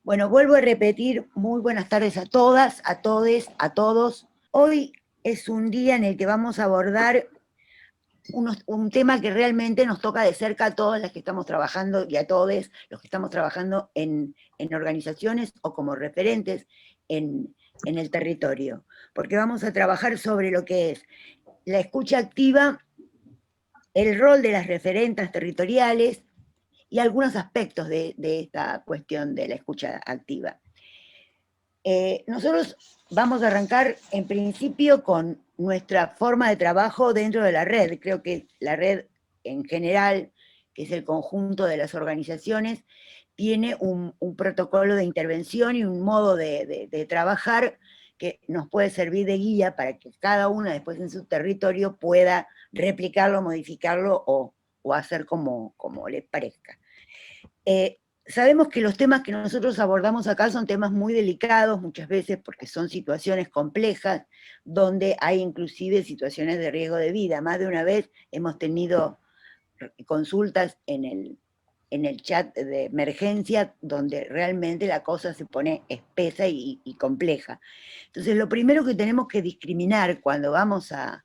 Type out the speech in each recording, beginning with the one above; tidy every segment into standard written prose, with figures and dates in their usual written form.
Bueno, vuelvo a repetir, muy buenas tardes a todas, a todes, a todos. Hoy es un día en el que vamos a abordar un tema que realmente nos toca de cerca a todas las que estamos trabajando y a todos los que estamos trabajando en organizaciones o como referentes en el territorio, porque vamos a trabajar sobre lo que es la escucha activa, el rol de las referentas territoriales y algunos aspectos de esta cuestión de la escucha activa. Nosotros vamos a arrancar en principio con nuestra forma de trabajo dentro de la red. Creo que la red en general, que es el conjunto de las organizaciones, tiene un protocolo de intervención y un modo de trabajar que nos puede servir de guía para que cada una después en su territorio pueda replicarlo, modificarlo o hacer como le parezca. Sabemos que los temas que nosotros abordamos acá son temas muy delicados muchas veces porque son situaciones complejas donde hay inclusive situaciones de riesgo de vida. Más de una vez hemos tenido consultas en el chat de emergencia donde realmente la cosa se pone espesa y compleja. Entonces lo primero que tenemos que discriminar cuando vamos a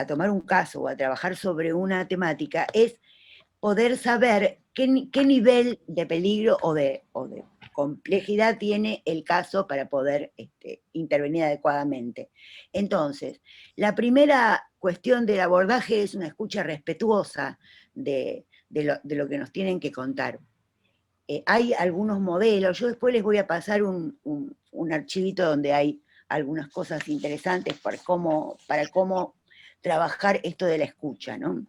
tomar un caso o a trabajar sobre una temática es poder saber qué nivel de peligro o de complejidad tiene el caso para poder intervenir adecuadamente. Entonces, la primera cuestión del abordaje es una escucha respetuosa de lo que nos tienen que contar. Hay algunos modelos, yo después les voy a pasar un archivito donde hay algunas cosas interesantes para cómo trabajar esto de la escucha, ¿no?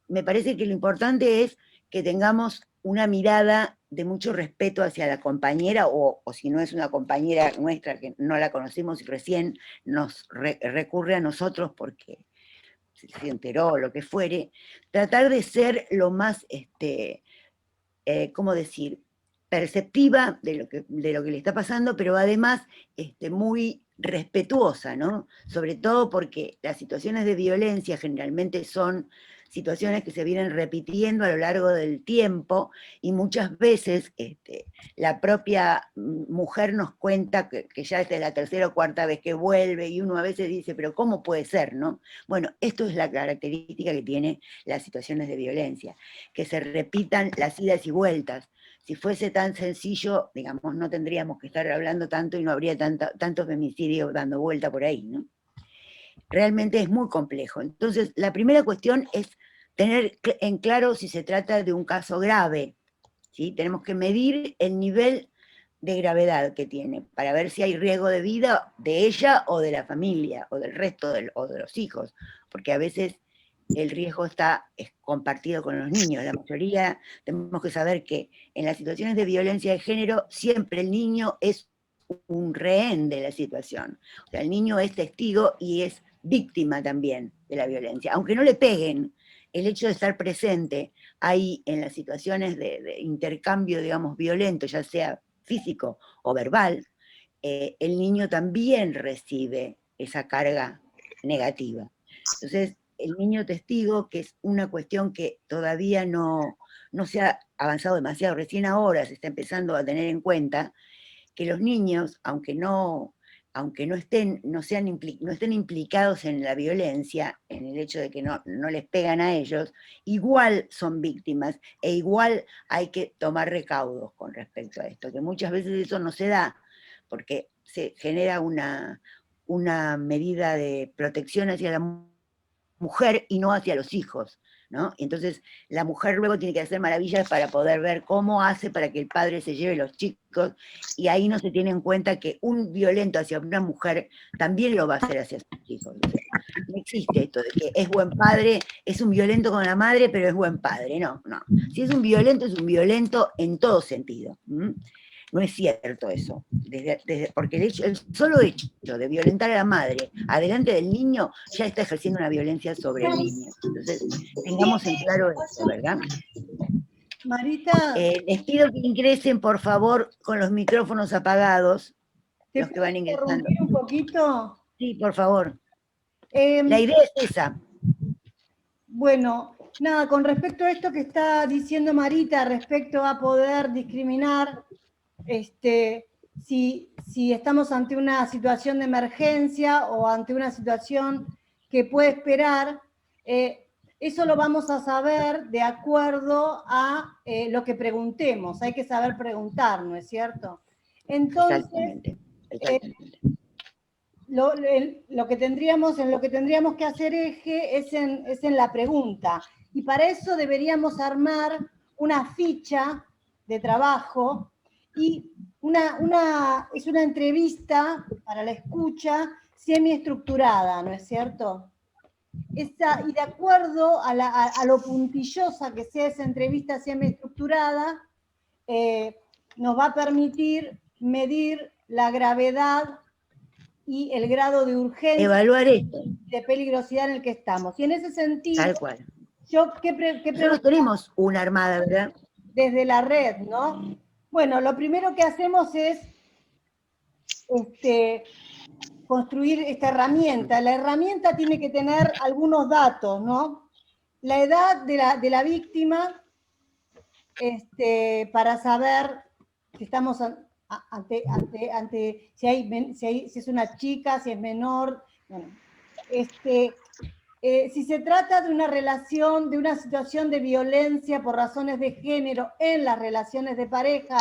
Me parece que lo importante es que tengamos una mirada de mucho respeto hacia la compañera, o si no es una compañera nuestra que no la conocemos y recién nos recurre a nosotros porque se enteró o lo que fuere, tratar de ser lo más, ¿cómo decir?, perceptiva de lo que le está pasando, pero además muy respetuosa, ¿no? Sobre todo porque las situaciones de violencia generalmente son situaciones que se vienen repitiendo a lo largo del tiempo y muchas veces la propia mujer nos cuenta que ya esta es la tercera o cuarta vez que vuelve y uno a veces dice, pero ¿cómo puede ser, no? Bueno, esto es la característica que tiene las situaciones de violencia, que se repitan las idas y vueltas. Si fuese tan sencillo, digamos, no tendríamos que estar hablando tanto y no habría tantos femicidios dando vuelta por ahí, ¿no? Realmente es muy complejo. Entonces, la primera cuestión es tener en claro si se trata de un caso grave, ¿sí? Tenemos que medir el nivel de gravedad que tiene para ver si hay riesgo de vida de ella o de la familia o del resto o de los hijos, porque a veces el riesgo es compartido con los niños. La mayoría tenemos que saber que en las situaciones de violencia de género siempre el niño es un rehén de la situación. O sea, el niño es testigo y es víctima también de la violencia. Aunque no le peguen, el hecho de estar presente ahí en las situaciones de intercambio, digamos, violento, ya sea físico o verbal, el niño también recibe esa carga negativa. Entonces, el niño testigo, que es una cuestión que todavía no se ha avanzado demasiado, recién ahora se está empezando a tener en cuenta, que los niños, aunque no estén, no estén implicados en la violencia, en el hecho de que no les pegan a ellos, igual son víctimas e igual hay que tomar recaudos con respecto a esto, que muchas veces eso no se da, porque se genera una medida de protección hacia la mujer y no hacia los hijos, ¿no? Y entonces la mujer luego tiene que hacer maravillas para poder ver cómo hace para que el padre se lleve los chicos, y ahí no se tiene en cuenta que un violento hacia una mujer también lo va a hacer hacia sus hijos. O sea, no existe esto de que es buen padre, es un violento con la madre, pero es buen padre. No, no. Si es un violento en todo sentido. No es cierto eso, porque el solo hecho de violentar a la madre adelante del niño ya está ejerciendo una violencia sobre el niño. Entonces, tengamos en claro esto, ¿verdad? Marita, Les pido que ingresen, por favor, con los micrófonos apagados, ¿te los que puedo van ingresando. interrumpir un poquito? Sí, por favor. La Eh, idea es esa. bueno, nada, con respecto a esto que está diciendo Marita, respecto a poder discriminar, si estamos ante una situación de emergencia o ante una situación que puede esperar, eso lo vamos a saber de acuerdo a lo que preguntemos. Hay que saber preguntar, ¿no es cierto? Entonces, Exactamente. lo que tendríamos que hacer eje es en la pregunta. Y para eso deberíamos armar una ficha de trabajo y es una entrevista para la escucha semiestructurada, ¿no es cierto? Y de acuerdo a lo puntillosa que sea esa entrevista semiestructurada, nos va a permitir medir la gravedad y el grado de urgencia, evaluar esto, de peligrosidad en el que estamos. Y en ese sentido, tal cual. nosotros tenemos una armada, ¿verdad? Desde la red, ¿no? Bueno, lo primero que hacemos es construir esta herramienta. La herramienta tiene que tener algunos datos, ¿no? La edad de la víctima, para saber si estamos si es una chica, si es menor. Bueno, si se trata de una relación, de una situación de violencia por razones de género en las relaciones de pareja,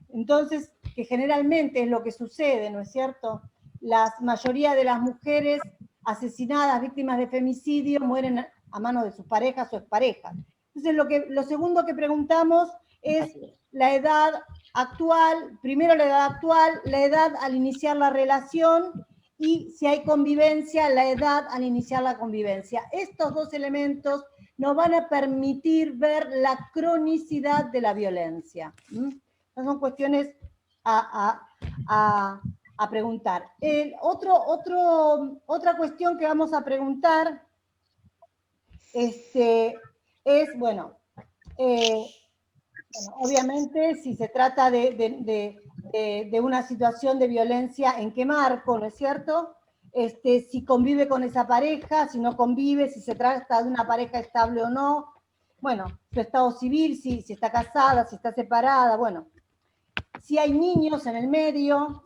entonces, que generalmente es lo que sucede, ¿no es cierto? La mayoría de las mujeres asesinadas, víctimas de femicidio, mueren a manos de sus parejas o exparejas. Entonces, lo segundo que preguntamos es la edad actual, primero la edad actual, la edad al iniciar la relación, y si hay convivencia, la edad al iniciar la convivencia. Estos dos elementos nos van a permitir ver la cronicidad de la violencia. Estas son cuestiones a preguntar. Otra cuestión que vamos a preguntar es, bueno, obviamente si se trata de una situación de violencia, ¿en qué marco, no es cierto? Si convive con esa pareja, si no convive, si se trata de una pareja estable o no. Bueno, su estado civil, si está casada, si está separada, bueno. Si hay niños en el medio,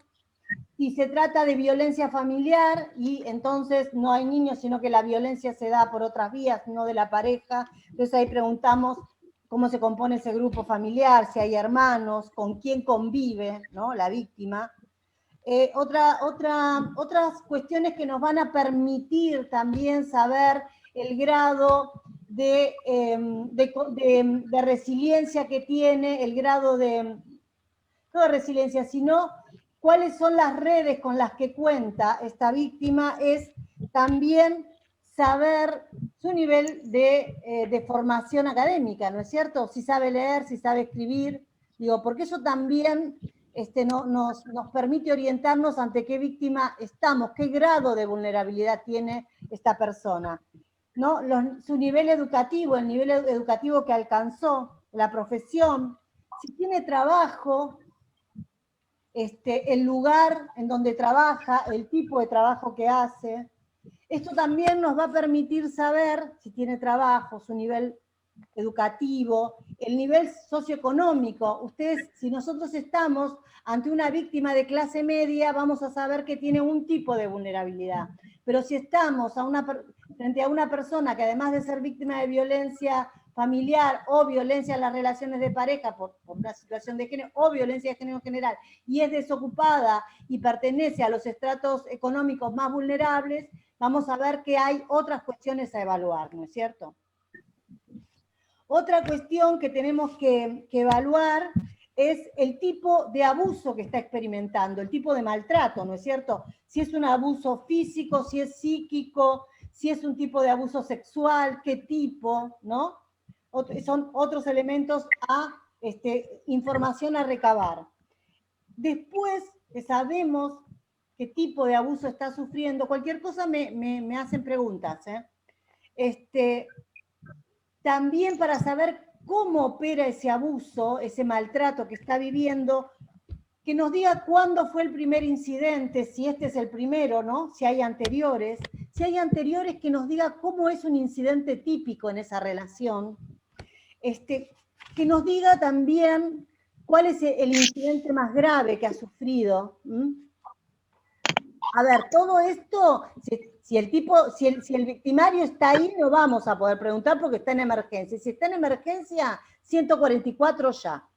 si se trata de violencia familiar y entonces no hay niños, sino que la violencia se da por otras vías, no de la pareja. Entonces ahí preguntamos cómo se compone ese grupo familiar, si hay hermanos, con quién convive, ¿no?, la víctima. Otras cuestiones que nos van a permitir también saber el grado de resiliencia que tiene, el grado no de resiliencia, sino cuáles son las redes con las que cuenta esta víctima, es también saber su nivel de formación académica, ¿no es cierto? Si sabe leer, si sabe escribir, digo, porque eso también nos permite orientarnos ante qué víctima estamos, qué grado de vulnerabilidad tiene esta persona, ¿no? Su nivel educativo, el nivel educativo que alcanzó, la profesión, si tiene trabajo, el lugar en donde trabaja, el tipo de trabajo que hace. Esto también nos va a permitir saber si tiene trabajo, su nivel educativo, el nivel socioeconómico. Ustedes, si nosotros estamos ante una víctima de clase media, vamos a saber que tiene un tipo de vulnerabilidad. Pero si estamos frente a una persona que además de ser víctima de violencia familiar o violencia en las relaciones de pareja por una situación de género o violencia de género en general, y es desocupada y pertenece a los estratos económicos más vulnerables, vamos a ver que hay otras cuestiones a evaluar, ¿no es cierto? Otra cuestión que tenemos que evaluar es el tipo de abuso que está experimentando, el tipo de maltrato, ¿no es cierto? Si es un abuso físico, si es psíquico, si es un tipo de abuso sexual, qué tipo, ¿no? Son otros elementos información a recabar. Después que sabemos qué tipo de abuso está sufriendo, cualquier cosa me hacen preguntas, también para saber cómo opera ese abuso, ese maltrato que está viviendo, que nos diga cuándo fue el primer incidente, si este es el primero, ¿no? Si hay anteriores que nos diga cómo es un incidente típico en esa relación, que nos diga también ¿Cuál es el incidente más grave que ha sufrido? A ver, todo esto, si el victimario está ahí, no vamos a poder preguntar porque está en emergencia. Si está en emergencia, 144 ya.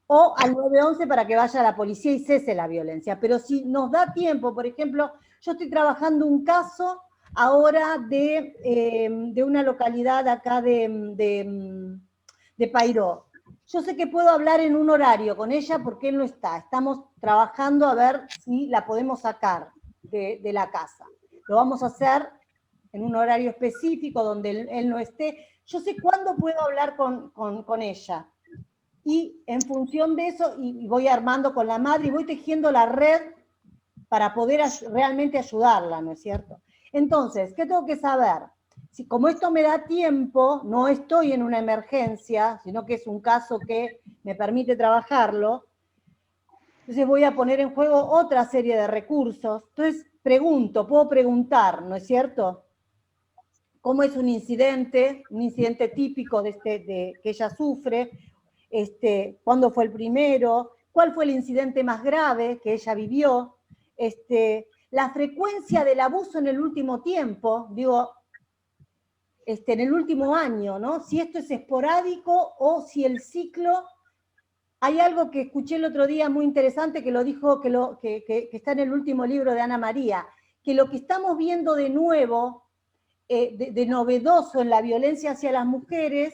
O al 911 para que vaya a la policía y cese la violencia. Pero si nos da tiempo, por ejemplo, yo estoy trabajando un caso ahora de una localidad acá de Pairó. Yo sé que puedo hablar en un horario con ella porque él no está. Estamos trabajando a ver si la podemos sacar de la casa. Lo vamos a hacer en un horario específico donde él no esté. Yo sé cuándo puedo hablar con ella. Y en función de eso, y voy armando con la madre y voy tejiendo la red para poder realmente ayudarla, ¿no es cierto? Entonces, ¿qué tengo que saber? Si como esto me da tiempo, no estoy en una emergencia, sino que es un caso que me permite trabajarlo, entonces voy a poner en juego otra serie de recursos. Entonces puedo preguntar, ¿no es cierto? ¿Cómo es un incidente típico que ella sufre? ¿Cuándo fue el primero? ¿Cuál fue el incidente más grave que ella vivió? La frecuencia del abuso en el último tiempo, digo, en el último año, ¿no? Si esto es esporádico o si el ciclo... Hay algo que escuché el otro día muy interesante que lo dijo, que está en el último libro de Ana María, que lo que estamos viendo de nuevo, de novedoso en la violencia hacia las mujeres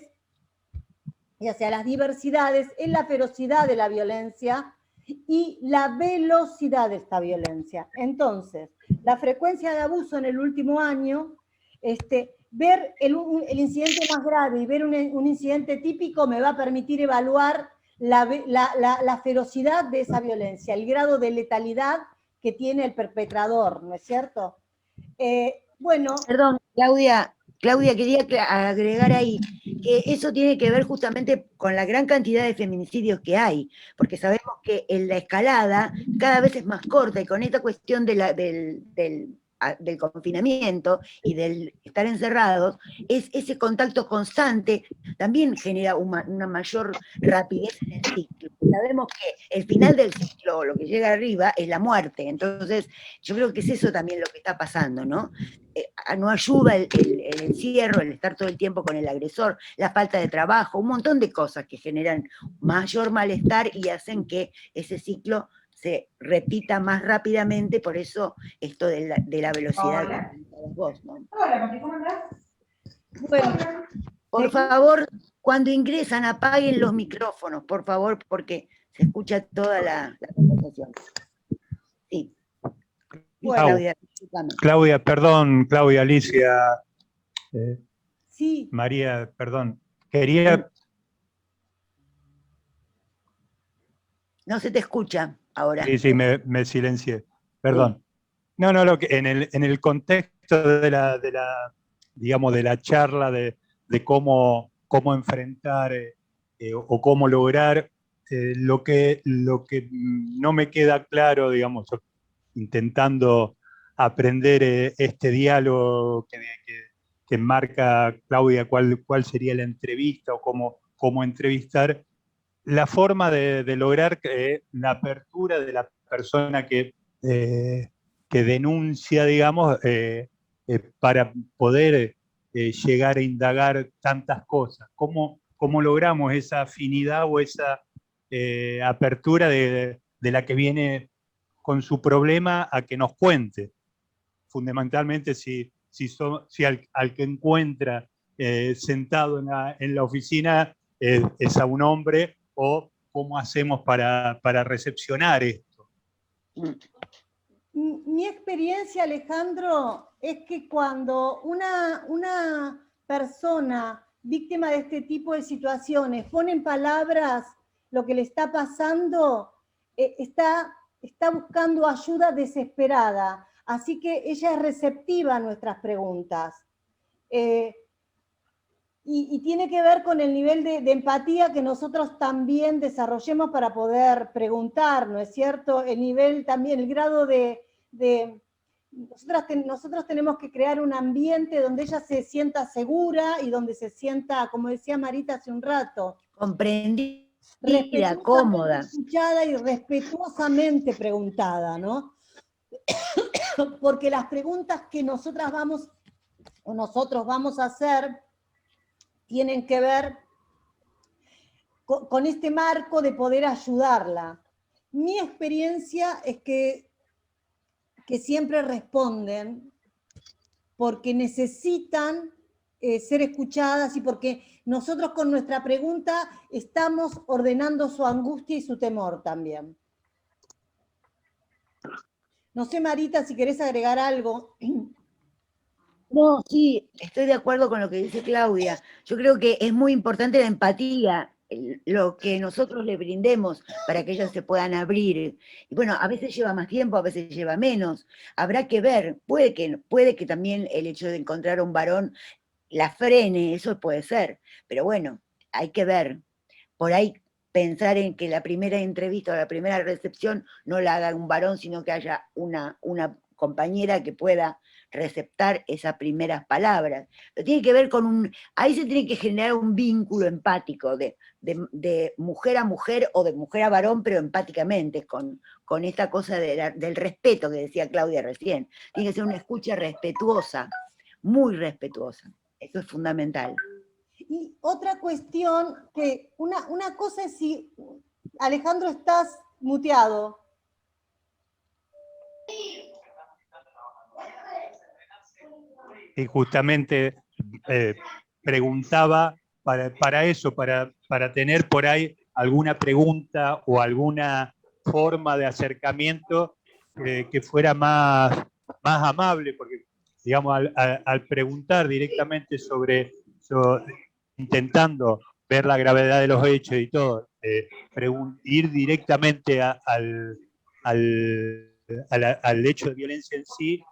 y hacia las diversidades, es la ferocidad de la violencia y la velocidad de esta violencia. Entonces, la frecuencia de abuso en el último año, ver el incidente más grave y ver un incidente típico me va a permitir evaluar la ferocidad de esa violencia, el grado de letalidad que tiene el perpetrador, ¿no es cierto? Bueno. Perdón, Claudia, quería agregar ahí que eso tiene que ver justamente con la gran cantidad de feminicidios que hay, porque sabemos que en la escalada cada vez es más corta y con esta cuestión del confinamiento y del estar encerrados, ese contacto constante también genera una mayor rapidez en el ciclo. Sabemos que el final del ciclo, lo que llega arriba, es la muerte. Entonces, yo creo que es eso también lo que está pasando, ¿no? No ayuda el encierro, el estar todo el tiempo con el agresor, la falta de trabajo, un montón de cosas que generan mayor malestar y hacen que ese ciclo se repita más rápidamente, por eso esto de la velocidad que comentabas vos, ¿no? Hola, papi, ¿cómo andás? Bueno, por favor, cuando ingresan apaguen los micrófonos, por favor, porque se escucha toda la conversación. Sí. Bueno. Claudia, perdón, Claudia, Alicia, sí. María, perdón. Quería... No se te escucha ahora. Sí, me silencié. Perdón. Sí. No, en el contexto digamos, de la charla de cómo enfrentar o cómo lograr lo que no me queda claro, digamos, intentando aprender este diálogo que marca Claudia, cuál sería la entrevista o cómo entrevistar, la forma de lograr la apertura de la persona que denuncia, digamos, para poder llegar a indagar tantas cosas. ¿Cómo logramos esa afinidad o esa apertura de la que viene con su problema a que nos cuente? Fundamentalmente si al que encuentra sentado en la oficina es a un hombre, o cómo hacemos para recepcionar esto. Mi experiencia, Alejandro, es que cuando una persona víctima de este tipo de situaciones pone en palabras lo que le está pasando, está buscando ayuda desesperada. Así que ella es receptiva a nuestras preguntas. Y tiene que ver con el nivel de empatía que nosotros también desarrollemos para poder preguntar, ¿no es cierto? El nivel también, el grado nosotros tenemos que crear un ambiente donde ella se sienta segura y donde se sienta, como decía Marita hace un rato, comprendida. Mira, respetuosamente cómoda. escuchada y respetuosamente preguntada, ¿no? Porque las preguntas que nosotros vamos a hacer tienen que ver con este marco de poder ayudarla. Mi experiencia es que siempre responden porque necesitan ser escuchadas y porque nosotros con nuestra pregunta estamos ordenando su angustia y su temor también. No sé, Marita, si querés agregar algo. No, sí, estoy de acuerdo con lo que dice Claudia. Yo creo que es muy importante la empatía, lo que nosotros le brindemos para que ellas se puedan abrir. Y bueno, a veces lleva más tiempo, a veces lleva menos. Habrá que ver, puede que también el hecho de encontrar un varón la frene, eso puede ser, pero bueno, hay que ver. Por ahí pensar en que la primera entrevista o la primera recepción no la haga un varón, sino que haya una compañera que pueda receptar esas primeras palabras. Pero tiene que ver con ahí se tiene que generar un vínculo empático de mujer a mujer o de mujer a varón, pero empáticamente, con esta cosa del respeto que decía Claudia recién. Tiene que ser una escucha respetuosa, muy respetuosa. Eso es fundamental. Y otra cuestión, que una cosa es si, Alejandro, estás muteado. Y justamente preguntaba para eso, para tener por ahí alguna pregunta o alguna forma de acercamiento que fuera más amable, porque digamos, al preguntar directamente intentando ver la gravedad de los hechos y todo, ir directamente al hecho de violencia en sí,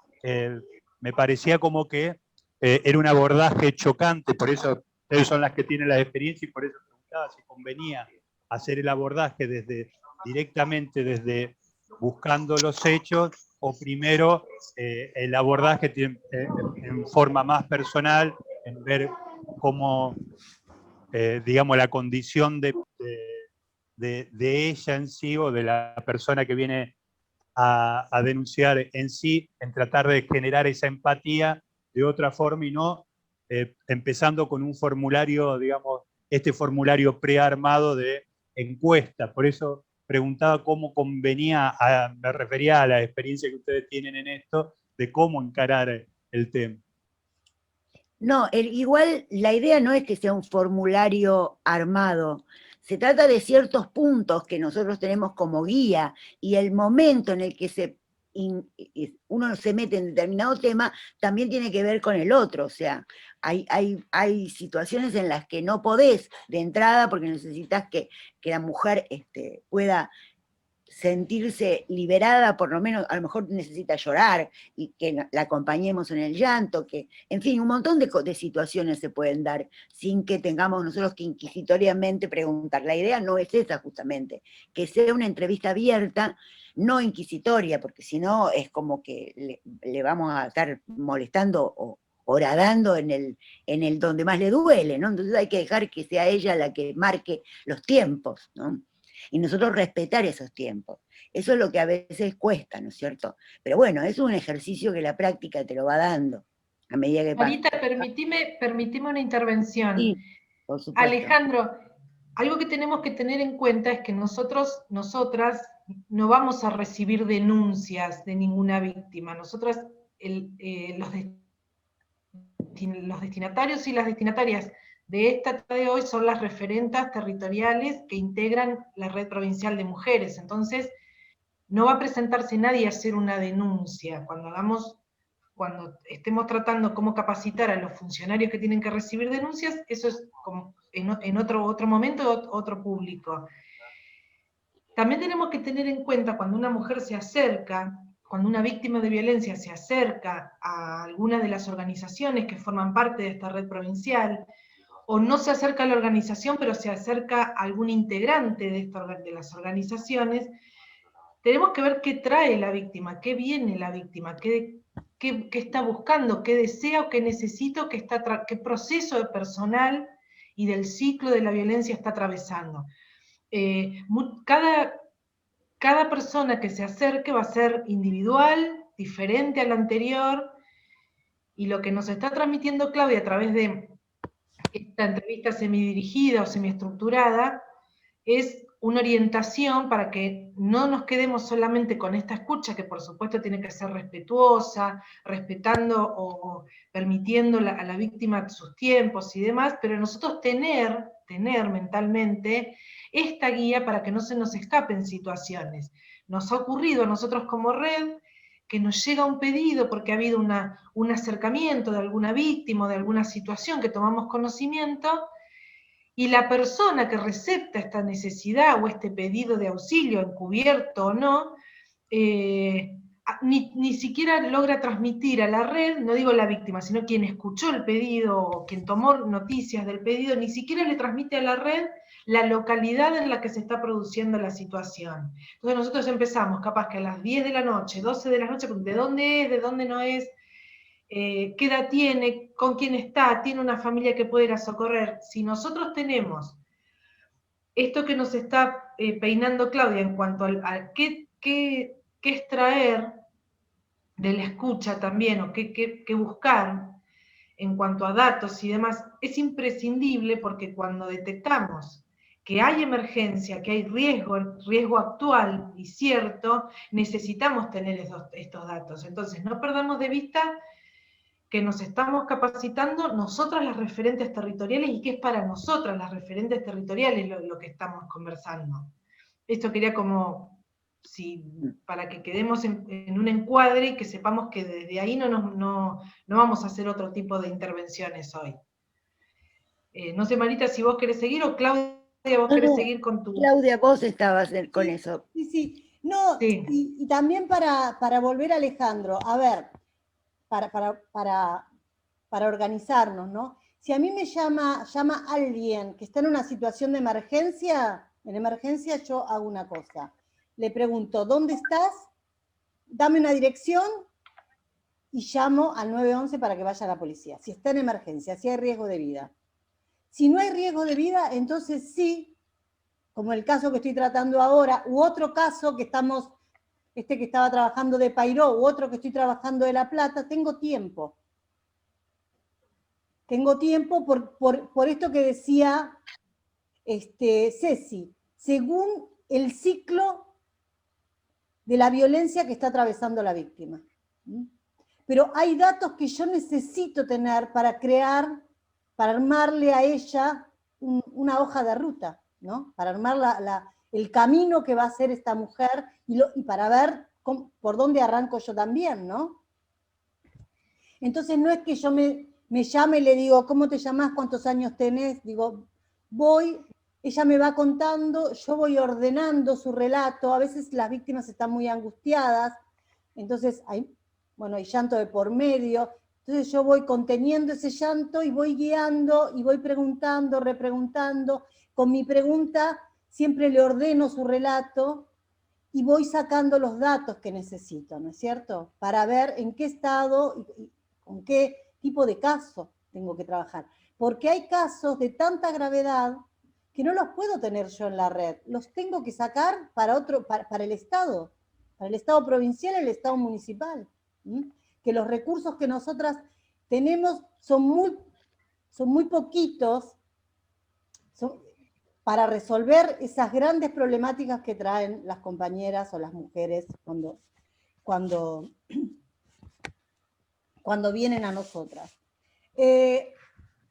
me parecía como que era un abordaje chocante, por eso ustedes son las que tienen la experiencia y por eso preguntaba si convenía hacer el abordaje directamente desde buscando los hechos o primero el abordaje en forma más personal, en ver cómo, digamos, la condición de ella en sí o de la persona que viene a denunciar en sí, en tratar de generar esa empatía de otra forma y no empezando con un formulario, digamos, este formulario prearmado de encuesta. Por eso preguntaba cómo convenía, me refería a la experiencia que ustedes tienen en esto, de cómo encarar el tema. No, igual la idea no es que sea un formulario armado, se trata de ciertos puntos que nosotros tenemos como guía y el momento en el que uno se mete en determinado tema también tiene que ver con el otro, o sea, hay situaciones en las que no podés de entrada porque necesitas que la mujer pueda sentirse liberada, por lo menos, a lo mejor necesita llorar y que la acompañemos en el llanto, que, en fin, un montón de situaciones se pueden dar sin que tengamos nosotros que inquisitoriamente preguntar. La idea no es esa justamente, que sea una entrevista abierta, no inquisitoria, porque si no es como que le vamos a estar molestando o horadando en el donde más le duele, ¿no? Entonces hay que dejar que sea ella la que marque los tiempos, ¿no? Y nosotros respetar esos tiempos. Eso es lo que a veces cuesta, ¿no es cierto? Pero bueno, es un ejercicio que la práctica te lo va dando a medida que pasa. Marita, permitime una intervención. Sí, por supuesto. Alejandro, algo que tenemos que tener en cuenta es que nosotras, no vamos a recibir denuncias de ninguna víctima. Nosotras, los destinatarios y las destinatarias de esta de hoy son las referentas territoriales que integran la Red Provincial de Mujeres. Entonces, no va a presentarse nadie a hacer una denuncia. Cuando estemos tratando cómo capacitar a los funcionarios que tienen que recibir denuncias, eso es como en otro momento, otro público. También tenemos que tener en cuenta cuando una mujer se acerca, cuando una víctima de violencia se acerca a alguna de las organizaciones que forman parte de esta red provincial, o no se acerca a la organización, pero se acerca a algún integrante de las organizaciones, tenemos que ver qué trae la víctima, qué viene la víctima, qué está buscando, qué desea o qué necesita, qué proceso personal y del ciclo de la violencia está atravesando. cada persona que se acerque va a ser individual, diferente a la anterior, y lo que nos está transmitiendo Claudia a través de esta entrevista semidirigida o semiestructurada es una orientación para que no nos quedemos solamente con esta escucha, que por supuesto tiene que ser respetuosa, respetando o permitiendo a la víctima sus tiempos y demás, pero nosotros tener mentalmente esta guía para que no se nos escapen situaciones. Nos ha ocurrido a nosotros como red que nos llega un pedido porque ha habido un acercamiento de alguna víctima o de alguna situación que tomamos conocimiento, y la persona que recepta esta necesidad o este pedido de auxilio, encubierto o no, ni siquiera logra transmitir a la red, no digo la víctima, sino quien escuchó el pedido o quien tomó noticias del pedido, ni siquiera le transmite a la red la localidad en la que se está produciendo la situación. Entonces nosotros empezamos capaz que a las 10 de la noche, 12 de la noche, ¿de dónde es? ¿De dónde no es? ¿Qué edad tiene? ¿Con quién está? ¿Tiene una familia que puede ir a socorrer? Si nosotros tenemos esto que nos está peinando Claudia en cuanto a qué extraer de la escucha también, o qué buscar en cuanto a datos y demás, es imprescindible, porque cuando detectamos que hay emergencia, que hay riesgo actual y cierto, necesitamos tener estos datos. Entonces, no perdamos de vista que nos estamos capacitando nosotras las referentes territoriales, y que es para nosotras las referentes territoriales lo que estamos conversando. Esto quería como, para que quedemos en un encuadre y que sepamos que desde ahí no vamos a hacer otro tipo de intervenciones hoy. No sé, Marita, si vos querés seguir, o Claudia, vos querés seguir con tu... Claudia, vos estabas con eso. Sí. No, sí. Y también para volver a Alejandro, a ver, para organizarnos, ¿no? Si a mí me llama alguien que está en una situación de emergencia, yo hago una cosa. Le pregunto, ¿dónde estás? Dame una dirección y llamo al 911 para que vaya a la policía. Si está en emergencia, si hay riesgo de vida. Si no hay riesgo de vida, entonces sí, como el caso que estoy tratando ahora, u otro caso que que estaba trabajando de Pairó, u otro que estoy trabajando de La Plata, tengo tiempo. Tengo tiempo por esto que decía Ceci, según el ciclo de la violencia que está atravesando la víctima. Pero hay datos que yo necesito tener para armarle a ella una hoja de ruta, ¿no? Para armar el camino que va a hacer esta mujer y para ver por dónde arranco yo también, ¿no? Entonces no es que yo me llame y le digo, ¿cómo te llamás? ¿Cuántos años tenés? Digo, ella me va contando, yo voy ordenando su relato, a veces las víctimas están muy angustiadas, entonces hay llanto de por medio, entonces yo voy conteniendo ese llanto y voy guiando y voy preguntando, repreguntando, con mi pregunta siempre le ordeno su relato y voy sacando los datos que necesito, ¿no es cierto? Para ver en qué estado y con qué tipo de caso tengo que trabajar. Porque hay casos de tanta gravedad que no los puedo tener yo en la red, los tengo que sacar para el Estado provincial, el Estado municipal. Que los recursos que nosotras tenemos son muy poquitos para resolver esas grandes problemáticas que traen las compañeras o las mujeres cuando vienen a nosotras.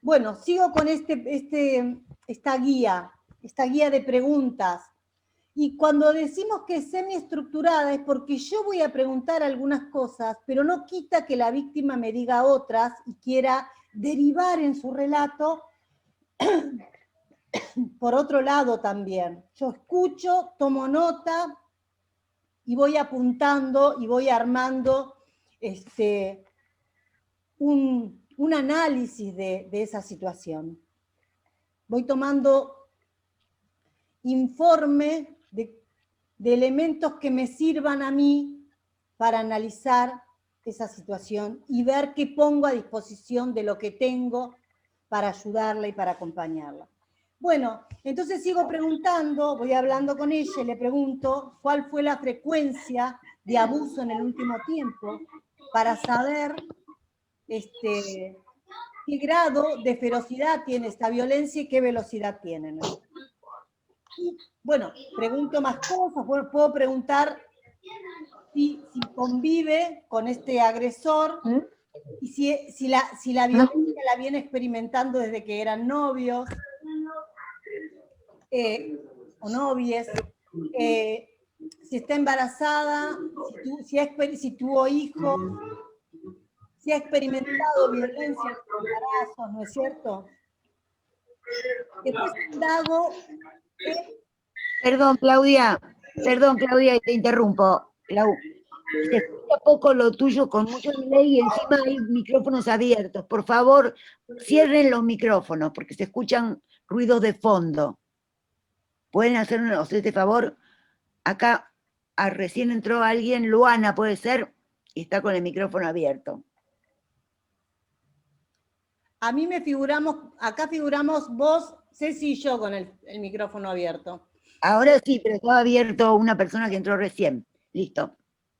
Bueno, sigo con esta guía de preguntas. Y cuando decimos que es semiestructurada es porque yo voy a preguntar algunas cosas, pero no quita que la víctima me diga otras y quiera derivar en su relato por otro lado también. Yo escucho, tomo nota y voy apuntando y voy armando un análisis de esa situación. Voy tomando informe de elementos que me sirvan a mí para analizar esa situación y ver qué pongo a disposición de lo que tengo para ayudarla y para acompañarla. Bueno, entonces sigo preguntando, voy hablando con ella y le pregunto cuál fue la frecuencia de abuso en el último tiempo para saber qué grado de ferocidad tiene esta violencia y qué velocidad tiene, ¿no? Y, bueno, pregunto más cosas, puedo preguntar si convive con este agresor y si la violencia la viene experimentando desde que eran novios o novias, si está embarazada, si tuvo hijos, si ha experimentado violencia en sus embarazos, ¿no es cierto? Después indago Perdón, Claudia, te interrumpo. Clau, se escucha poco lo tuyo con mucho delay y encima hay micrófonos abiertos. Por favor, cierren los micrófonos porque se escuchan ruidos de fondo. ¿Pueden hacernos este favor? Acá recién entró alguien, Luana puede ser, y está con el micrófono abierto. A mí acá figuramos vos, Ceci y yo con el micrófono abierto. Ahora sí, pero estaba abierto una persona que entró recién. Listo.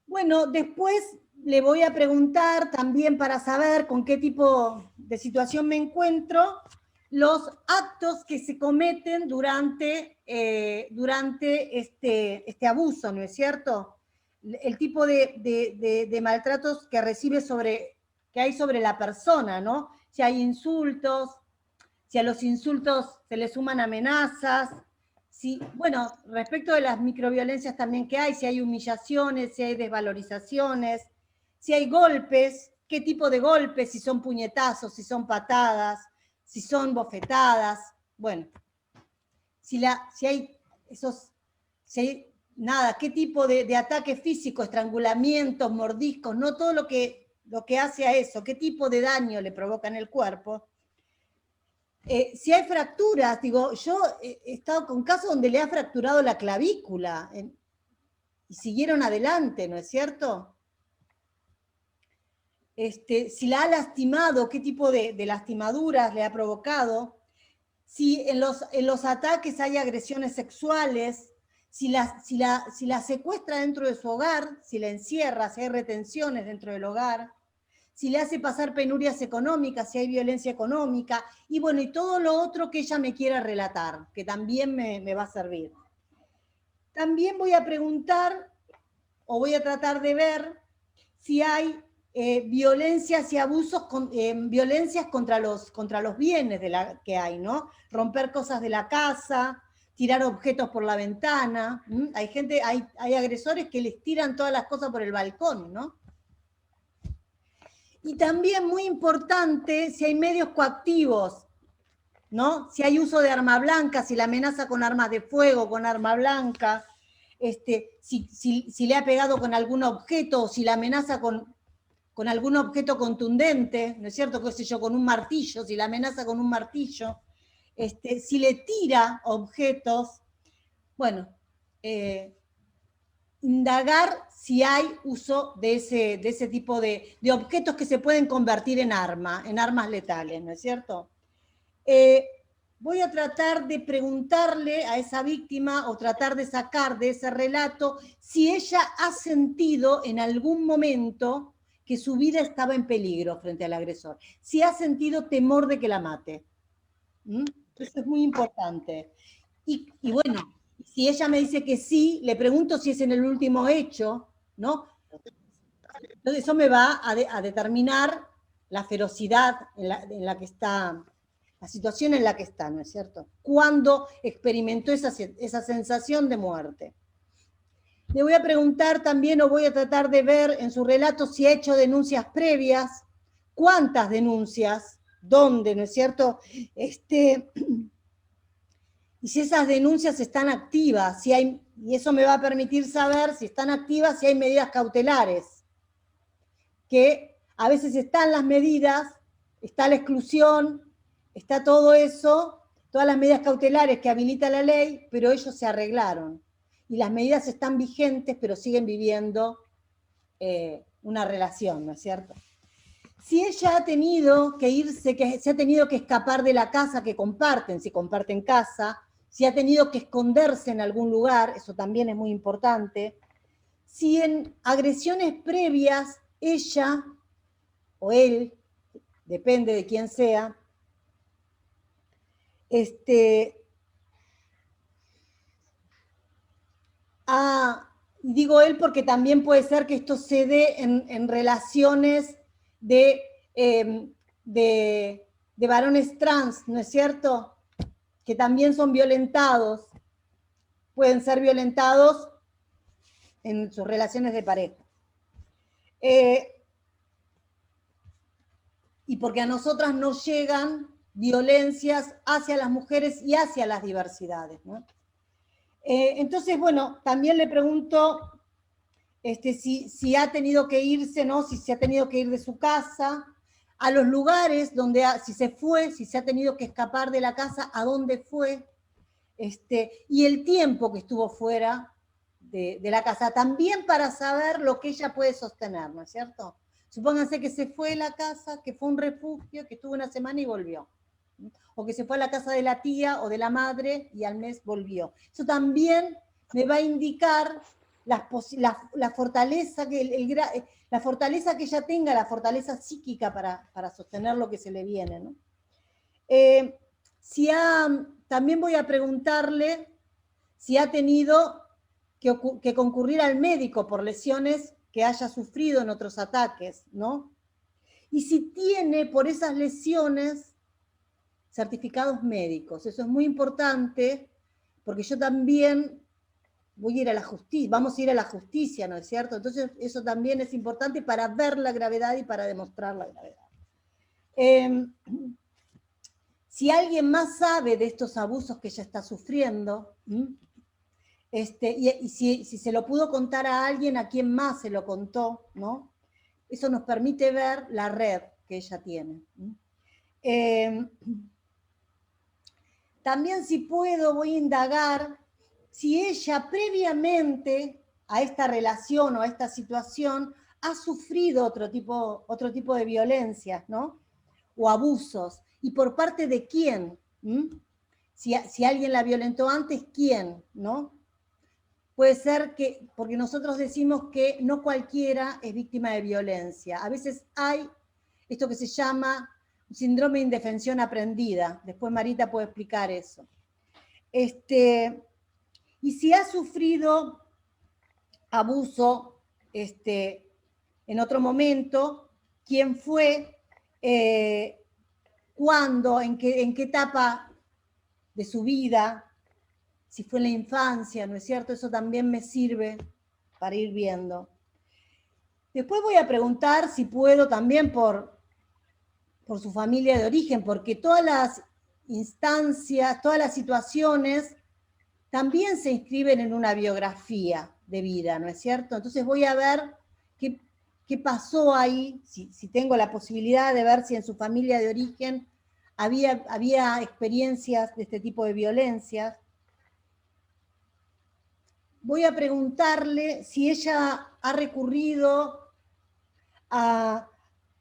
Bueno, después le voy a preguntar también para saber con qué tipo de situación me encuentro, los actos que se cometen durante este abuso, ¿no es cierto? El tipo de maltratos que que hay sobre la persona, ¿no? Si hay insultos, si a los insultos se le suman amenazas, bueno, respecto de las microviolencias también que hay, si hay humillaciones, si hay desvalorizaciones, si hay golpes, qué tipo de golpes, si son puñetazos, si son patadas, si son bofetadas, bueno, si hay qué tipo de ataque físico, estrangulamientos, mordiscos, no todo lo que hace a eso, qué tipo de daño le provoca en el cuerpo. Si hay fracturas, digo, yo he estado con casos donde le ha fracturado la clavícula y siguieron adelante, ¿no es cierto? Si la ha lastimado, qué tipo de lastimaduras le ha provocado, si en los ataques hay agresiones sexuales, si la secuestra dentro de su hogar, si la encierra, si hay retenciones dentro del hogar, si le hace pasar penurias económicas, si hay violencia económica, y bueno, y todo lo otro que ella me quiera relatar, que también me va a servir. También voy a preguntar, o voy a tratar de ver, si hay violencias y abusos, violencias contra los bienes que hay, ¿no? Romper cosas de la casa, tirar objetos por la ventana. Hay agresores que les tiran todas las cosas por el balcón, ¿no? Y también muy importante, si hay medios coactivos, ¿no? Si hay uso de arma blanca, si la amenaza con armas de fuego, con arma blanca, si le ha pegado con algún objeto, o si la amenaza con algún objeto contundente, ¿no es cierto? ¿Qué sé yo? Con un martillo, si la amenaza con un martillo, si le tira objetos, bueno, indagar si hay uso de ese tipo de objetos que se pueden convertir en armas letales, ¿no es cierto? Voy a tratar de preguntarle a esa víctima o tratar de sacar de ese relato si ella ha sentido en algún momento que su vida estaba en peligro frente al agresor, si ha sentido temor de que la mate. Eso es muy importante. Y bueno, si ella me dice que sí, le pregunto si es en el último hecho, ¿no? Entonces eso me va a determinar la ferocidad en la que está, la situación en la que está, ¿no es cierto? Cuando experimentó esa sensación de muerte. Le voy a preguntar también, o voy a tratar de ver en su relato si ha hecho denuncias previas, cuántas denuncias, dónde, ¿no es cierto? Y si esas denuncias están activas, y eso me va a permitir saber si están activas, si hay medidas cautelares, que a veces están las medidas, está la exclusión, está todo eso, todas las medidas cautelares que habilita la ley, pero ellos se arreglaron. Y las medidas están vigentes, pero siguen viviendo una relación, ¿no es cierto? si ella ha tenido que irse, que se ha tenido que escapar de la casa que comparten, si comparten casa, si ha tenido que esconderse en algún lugar, eso también es muy importante. Si en agresiones previas ella o él, depende de quién sea, digo él porque también puede ser que esto se dé en relaciones de varones trans, ¿no es cierto? Que también son violentados, pueden ser violentados en sus relaciones de pareja. Y porque a nosotras nos llegan violencias hacia las mujeres y hacia las diversidades, ¿no? Entonces, bueno, también le pregunto si ha tenido que irse, ¿no? Si se ha tenido que ir de su casa, a los lugares donde, si se fue, si se ha tenido que escapar de la casa, a dónde fue, y el tiempo que estuvo fuera de la casa, también para saber lo que ella puede sostener, ¿no es cierto? Supónganse que se fue de la casa, que fue un refugio, que estuvo una semana y volvió. O que se fue a la casa de la tía o de la madre y al mes volvió. Eso también me va a indicar la fortaleza que la fortaleza que ella tenga, la fortaleza psíquica para sostener lo que se le viene, ¿no? También voy a preguntarle si ha tenido que concurrir al médico por lesiones que haya sufrido en otros ataques, ¿no? Y si tiene por esas lesiones certificados médicos. Eso es muy importante, porque yo también voy a ir a la justicia, vamos a ir a la justicia, ¿no es cierto? Entonces eso también es importante para ver la gravedad y para demostrar la gravedad. Si alguien más sabe de estos abusos que ella está sufriendo, y si se lo pudo contar a alguien, a quién más se lo contó, ¿no? Eso nos permite ver la red que ella tiene. También, si puedo, voy a indagar si ella previamente a esta relación o a esta situación ha sufrido otro tipo de violencias, ¿no? O abusos. ¿Y por parte de quién? Si alguien la violentó antes, ¿quién? ¿No? Puede ser que, porque nosotros decimos que no cualquiera es víctima de violencia. A veces hay esto que se llama síndrome de indefensión aprendida. Después Marita puede explicar eso. Y si ha sufrido abuso en otro momento, quién fue, cuándo, en qué etapa de su vida, si fue en la infancia, ¿no es cierto? Eso también me sirve para ir viendo. Después voy a preguntar si puedo también por su familia de origen, porque todas las instancias, todas las situaciones también se inscriben en una biografía de vida, ¿no es cierto? Entonces voy a ver qué pasó ahí, si tengo la posibilidad de ver si en su familia de origen había experiencias de este tipo de violencias. Voy a preguntarle si ella ha recurrido a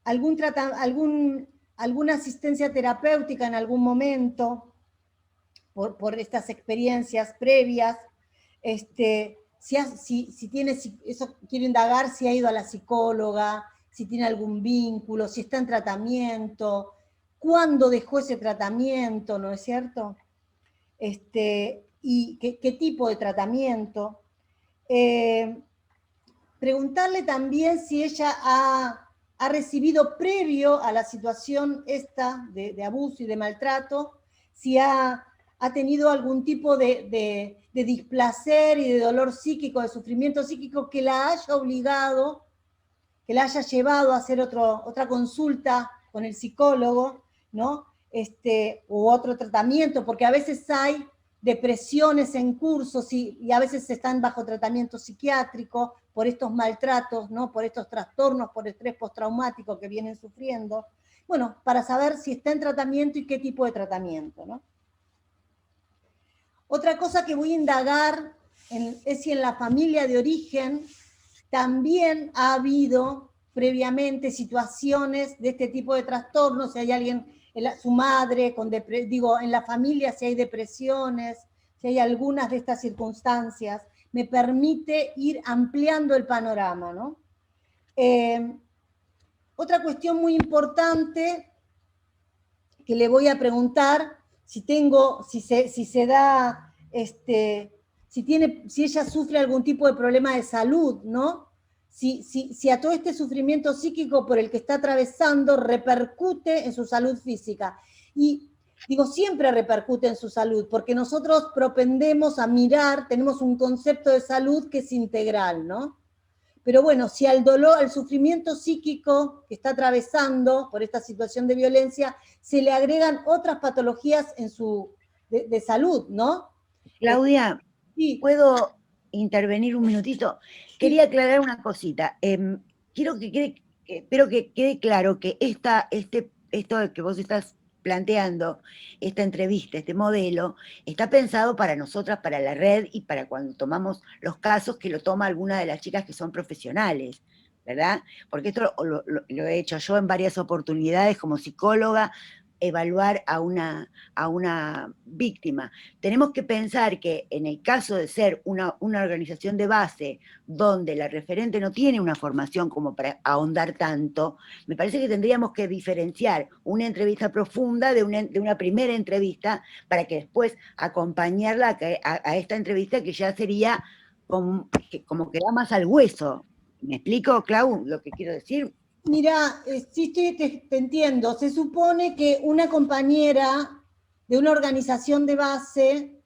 alguna asistencia terapéutica en algún momento por estas experiencias previas. Si tiene, eso quiero indagar, si ha ido a la psicóloga, si tiene algún vínculo, si está en tratamiento, cuándo dejó ese tratamiento, ¿no es cierto? Y qué tipo de tratamiento. Preguntarle también si ella ha recibido previo a la situación esta de abuso y de maltrato, si ha tenido algún tipo de displacer y de dolor psíquico, de sufrimiento psíquico que la haya obligado, que la haya llevado a hacer otra consulta con el psicólogo, ¿no? U otro tratamiento, porque a veces hay depresiones en cursos y a veces están bajo tratamiento psiquiátrico por estos maltratos, ¿no? Por estos trastornos por estrés postraumático que vienen sufriendo. Bueno, para saber si está en tratamiento y qué tipo de tratamiento, ¿no? Otra cosa que voy a indagar es si en la familia de origen también ha habido previamente situaciones de este tipo de trastornos, si hay alguien, su madre, en la familia si hay depresiones, si hay algunas de estas circunstancias, me permite ir ampliando el panorama, ¿no? Otra cuestión muy importante que le voy a preguntar, si ella sufre algún tipo de problema de salud, ¿no? Si a todo este sufrimiento psíquico por el que está atravesando repercute en su salud física. Y digo, siempre repercute en su salud, porque nosotros propendemos a mirar, tenemos un concepto de salud que es integral, ¿no? Pero bueno, si al dolor, al sufrimiento psíquico que está atravesando por esta situación de violencia, se le agregan otras patologías de salud, ¿no? Claudia, Sí. ¿puedo intervenir un minutito? Quería aclarar una cosita. Espero que quede claro que esto que vos estás planteando, esta entrevista, este modelo, está pensado para nosotras, para la red y para cuando tomamos los casos que lo toma alguna de las chicas que son profesionales, ¿verdad? Porque esto lo he hecho yo en varias oportunidades como psicóloga, evaluar a una víctima. Tenemos que pensar que en el caso de ser una organización de base donde la referente no tiene una formación como para ahondar tanto, me parece que tendríamos que diferenciar una entrevista profunda de una primera entrevista para que después acompañarla a esta entrevista que ya sería como que da más al hueso. ¿Me explico, Clau, lo que quiero decir? Mira, sí te entiendo. Se supone que una compañera de una organización de base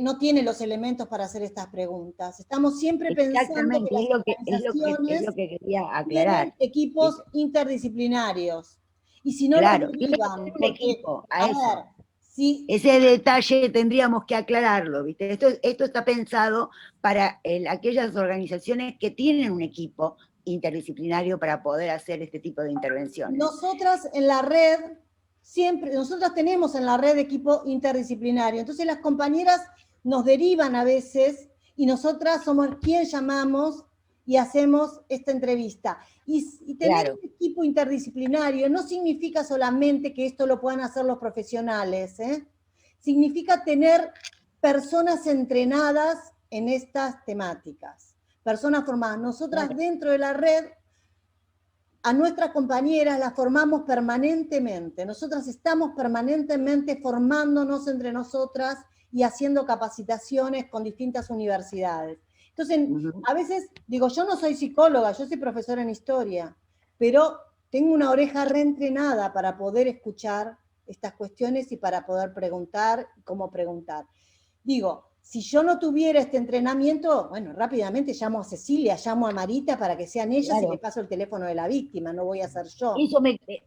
no tiene los elementos para hacer estas preguntas. Estamos siempre pensando que las organizaciones es lo que quería tienen aclarar. equipos interdisciplinarios. Y si no Claro, los tiene que derivan, tener un porque, equipo, a a eso. ver, si Ese detalle tendríamos que aclararlo, ¿viste? Esto está pensado para aquellas organizaciones que tienen un equipo interdisciplinario para poder hacer este tipo de intervenciones. nosotras en la red, nosotras tenemos en la red equipo interdisciplinario, entonces las compañeras nos derivan a veces y nosotras somos quien llamamos y hacemos esta entrevista. Y tener Claro. un equipo interdisciplinario no significa solamente que esto lo puedan hacer los profesionales, ¿eh? Significa tener personas entrenadas en estas temáticas, personas formadas. Nosotras dentro de la red a nuestras compañeras las formamos permanentemente. Nosotras estamos permanentemente formándonos entre nosotras y haciendo capacitaciones con distintas universidades. Entonces, a veces, digo, yo no soy psicóloga, yo soy profesora en historia, pero tengo una oreja reentrenada para poder escuchar estas cuestiones y para poder preguntar cómo preguntar. Digo, si yo no tuviera este entrenamiento, bueno, rápidamente llamo a Cecilia, llamo a Marita para que sean ellas y le paso el teléfono de la víctima, no voy a ser yo.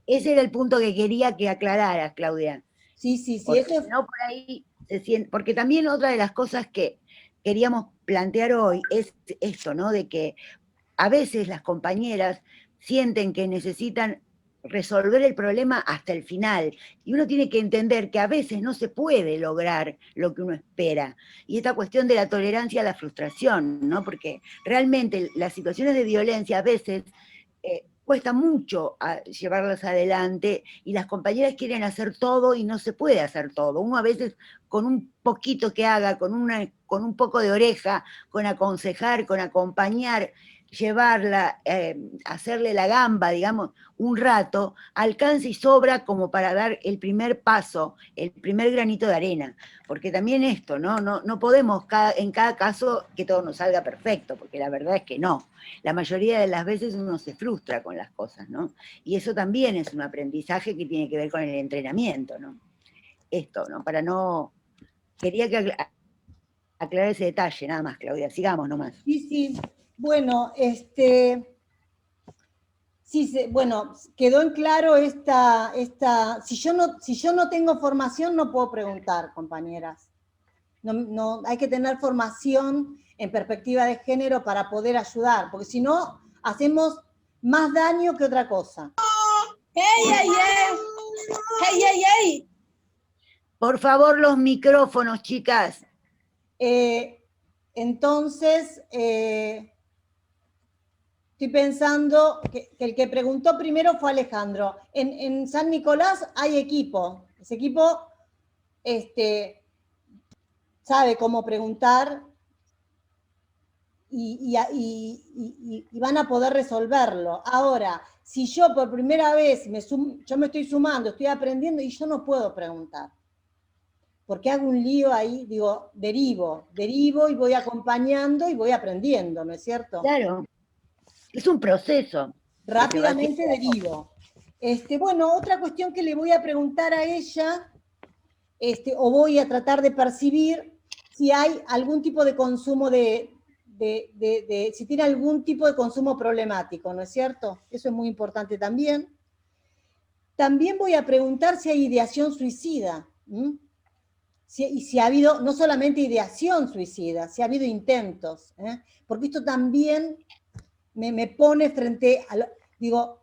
Ese era el punto que quería que aclararas, Claudia. Sí, porque eso es... no por ahí se siente, porque también otra de las cosas que queríamos plantear hoy es esto, ¿no? De que a veces las compañeras sienten que necesitan resolver el problema hasta el final. Y uno tiene que entender que a veces no se puede lograr lo que uno espera. Y esta cuestión de la tolerancia a la frustración, ¿no? Porque realmente las situaciones de violencia a veces cuesta mucho llevarlas adelante y las compañeras quieren hacer todo y no se puede hacer todo. Uno a veces con un poquito que haga, con un poco de oreja, con aconsejar, con acompañar, llevarla, hacerle la gamba, digamos, un rato, alcanza y sobra como para dar el primer paso, el primer granito de arena. Porque también esto, no podemos en cada caso que todo nos salga perfecto, porque la verdad es que no. La mayoría de las veces uno se frustra con las cosas, ¿no? Y eso también es un aprendizaje que tiene que ver con el entrenamiento, ¿no? Esto, ¿no? Quería que aclarar ese detalle, nada más, Claudia. Sigamos nomás. Sí. Bueno, bueno, quedó en claro si yo no tengo formación, no puedo preguntar, compañeras. No, hay que tener formación en perspectiva de género para poder ayudar, porque si no, hacemos más daño que otra cosa. ¡Hey! Por favor, los micrófonos, chicas. Entonces, estoy pensando que el que preguntó primero fue Alejandro. En San Nicolás hay equipo. Ese equipo sabe cómo preguntar y van a poder resolverlo. Ahora, si yo por primera vez yo me estoy sumando, estoy aprendiendo y yo no puedo preguntar, porque hago un lío ahí, digo, derivo y voy acompañando y voy aprendiendo, ¿no es cierto? Claro, es un proceso. Rápidamente derivo. Bueno, otra cuestión que le voy a preguntar a ella, o voy a tratar de percibir si hay algún tipo de consumo si tiene algún tipo de consumo problemático, ¿no es cierto? Eso es muy importante también. También voy a preguntar si hay ideación suicida. Y si ha habido, no solamente ideación suicida, si ha habido intentos, porque esto también me pone frente a, digo,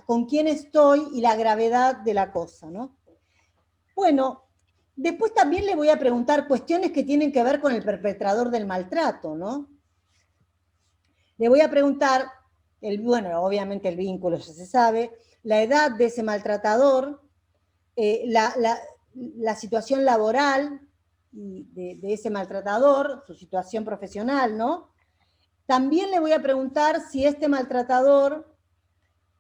con quién estoy y la gravedad de la cosa, ¿no? Bueno, después también le voy a preguntar cuestiones que tienen que ver con el perpetrador del maltrato, ¿no? Le voy a preguntar, bueno, obviamente el vínculo ya se sabe, la edad de ese maltratador, la situación laboral de ese maltratador, su situación profesional, ¿no? También le voy a preguntar si este maltratador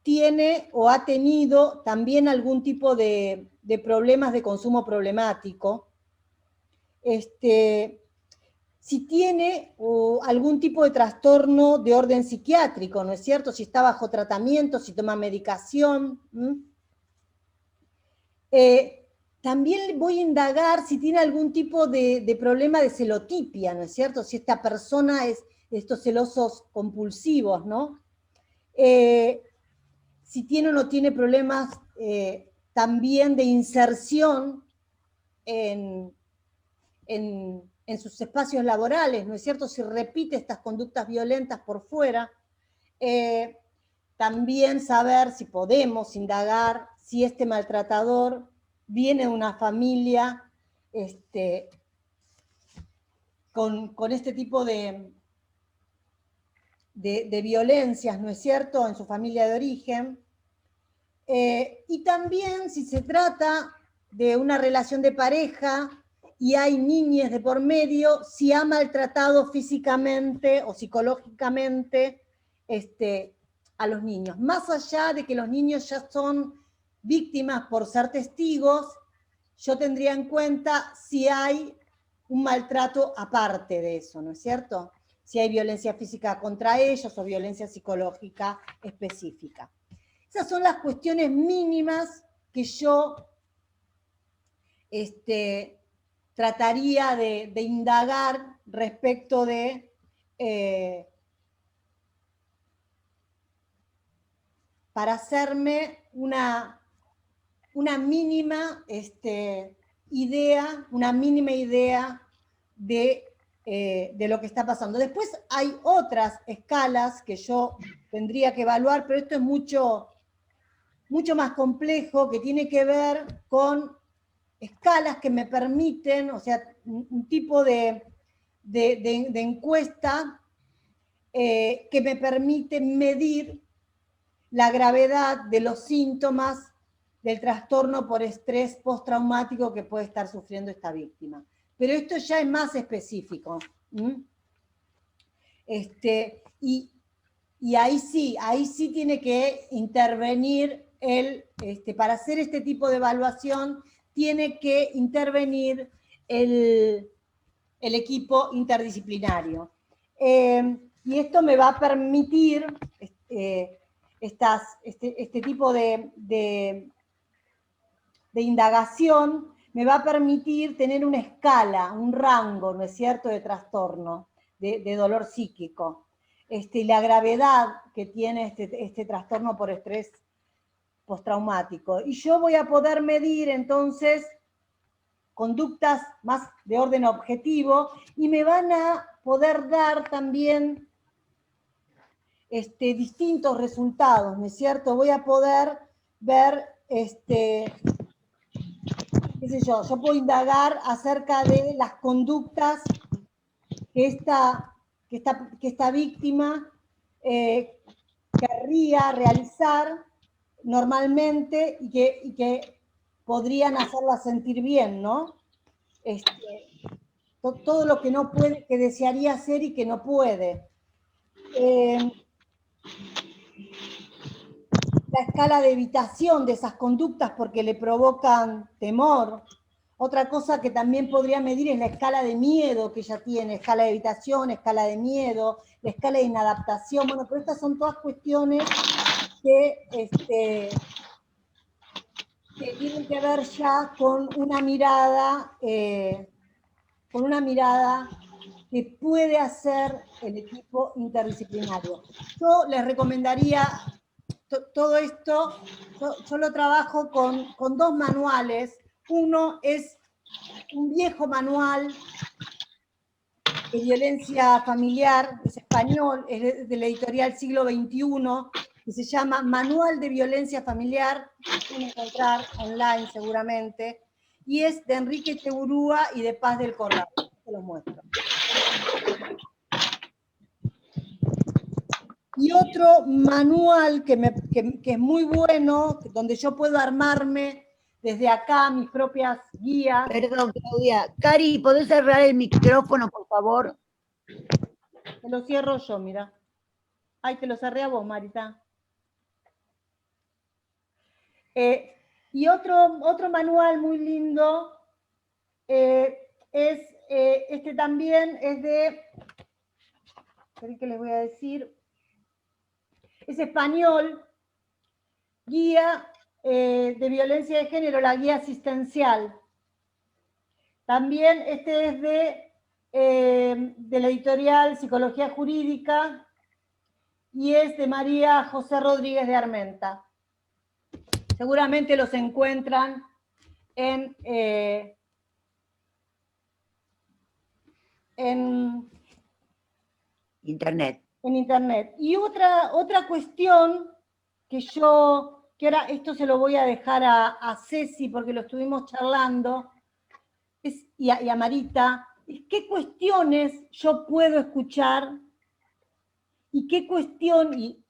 tiene o ha tenido también algún tipo de problemas de consumo problemático, si tiene algún tipo de trastorno de orden psiquiátrico, ¿no es cierto? Si está bajo tratamiento, si toma medicación. También voy a indagar si tiene algún tipo de problema de celotipia, ¿no es cierto? Si esta persona es de estos celosos compulsivos, ¿no? Si tiene o no tiene problemas también de inserción en sus espacios laborales, ¿no es cierto? Si repite estas conductas violentas por fuera. También saber si podemos indagar si este maltratador viene de una familia con este tipo de violencias, ¿no es cierto?, en su familia de origen. Y también si se trata de una relación de pareja y hay niñas de por medio, si ha maltratado físicamente o psicológicamente a los niños. Más allá de que los niños ya son víctimas por ser testigos, yo tendría en cuenta si hay un maltrato aparte de eso, ¿no es cierto? Si hay violencia física contra ellos o violencia psicológica específica. Esas son las cuestiones mínimas que yo trataría de indagar respecto de para hacerme una mínima idea, de lo que está pasando. Después hay otras escalas que yo tendría que evaluar, pero esto es mucho más complejo, que tiene que ver con escalas que me permiten, o sea, un tipo de encuesta que me permite medir la gravedad de los síntomas del trastorno por estrés postraumático que puede estar sufriendo esta víctima. Pero esto ya es más específico. Y ahí sí tiene que intervenir para hacer este tipo de evaluación, tiene que intervenir el equipo interdisciplinario. Y esto me va a permitir este tipo de indagación, me va a permitir tener una escala, un rango, ¿no es cierto?, de trastorno, de dolor psíquico. Y la gravedad que tiene este trastorno por estrés postraumático. Y yo voy a poder medir entonces conductas más de orden objetivo y me van a poder dar también distintos resultados, ¿no es cierto? Voy a poder ver, qué sé yo puedo indagar acerca de las conductas que esta víctima querría realizar normalmente y que podrían hacerla sentir bien, ¿no? Todo lo que no puede, que desearía hacer y que no puede. La escala de evitación de esas conductas porque le provocan temor. Otra cosa que también podría medir es la escala de miedo que ella tiene, escala de evitación, escala de miedo, la escala de inadaptación. Bueno, pero estas son todas cuestiones que tienen que ver ya con una mirada que puede hacer el equipo interdisciplinario. Yo les recomendaría todo esto, yo lo trabajo con 2 manuales. Uno es un viejo manual de violencia familiar, es español, es de la editorial Siglo XXI, que se llama Manual de Violencia Familiar, lo pueden encontrar online seguramente, y es de Enrique Echeburúa y de Paz del Corral. Se los muestro. Y otro manual que es muy bueno, donde yo puedo armarme desde acá mis propias guías. Perdón, Claudia. Cari, ¿podés cerrar el micrófono, por favor? Te lo cierro yo, mira. Ay, te lo cerré a vos, Marita. Y otro manual muy lindo es, este también es de, ¿qué les voy a decir? Es español, guía de violencia de género, la guía asistencial. También este es de la editorial Psicología Jurídica y es de María José Rodríguez de Armenta. Seguramente los encuentran en Internet. En Internet. Y otra cuestión que ahora esto se lo voy a dejar a Ceci porque lo estuvimos charlando, y a Marita, es qué cuestiones yo puedo escuchar y qué cuestión, y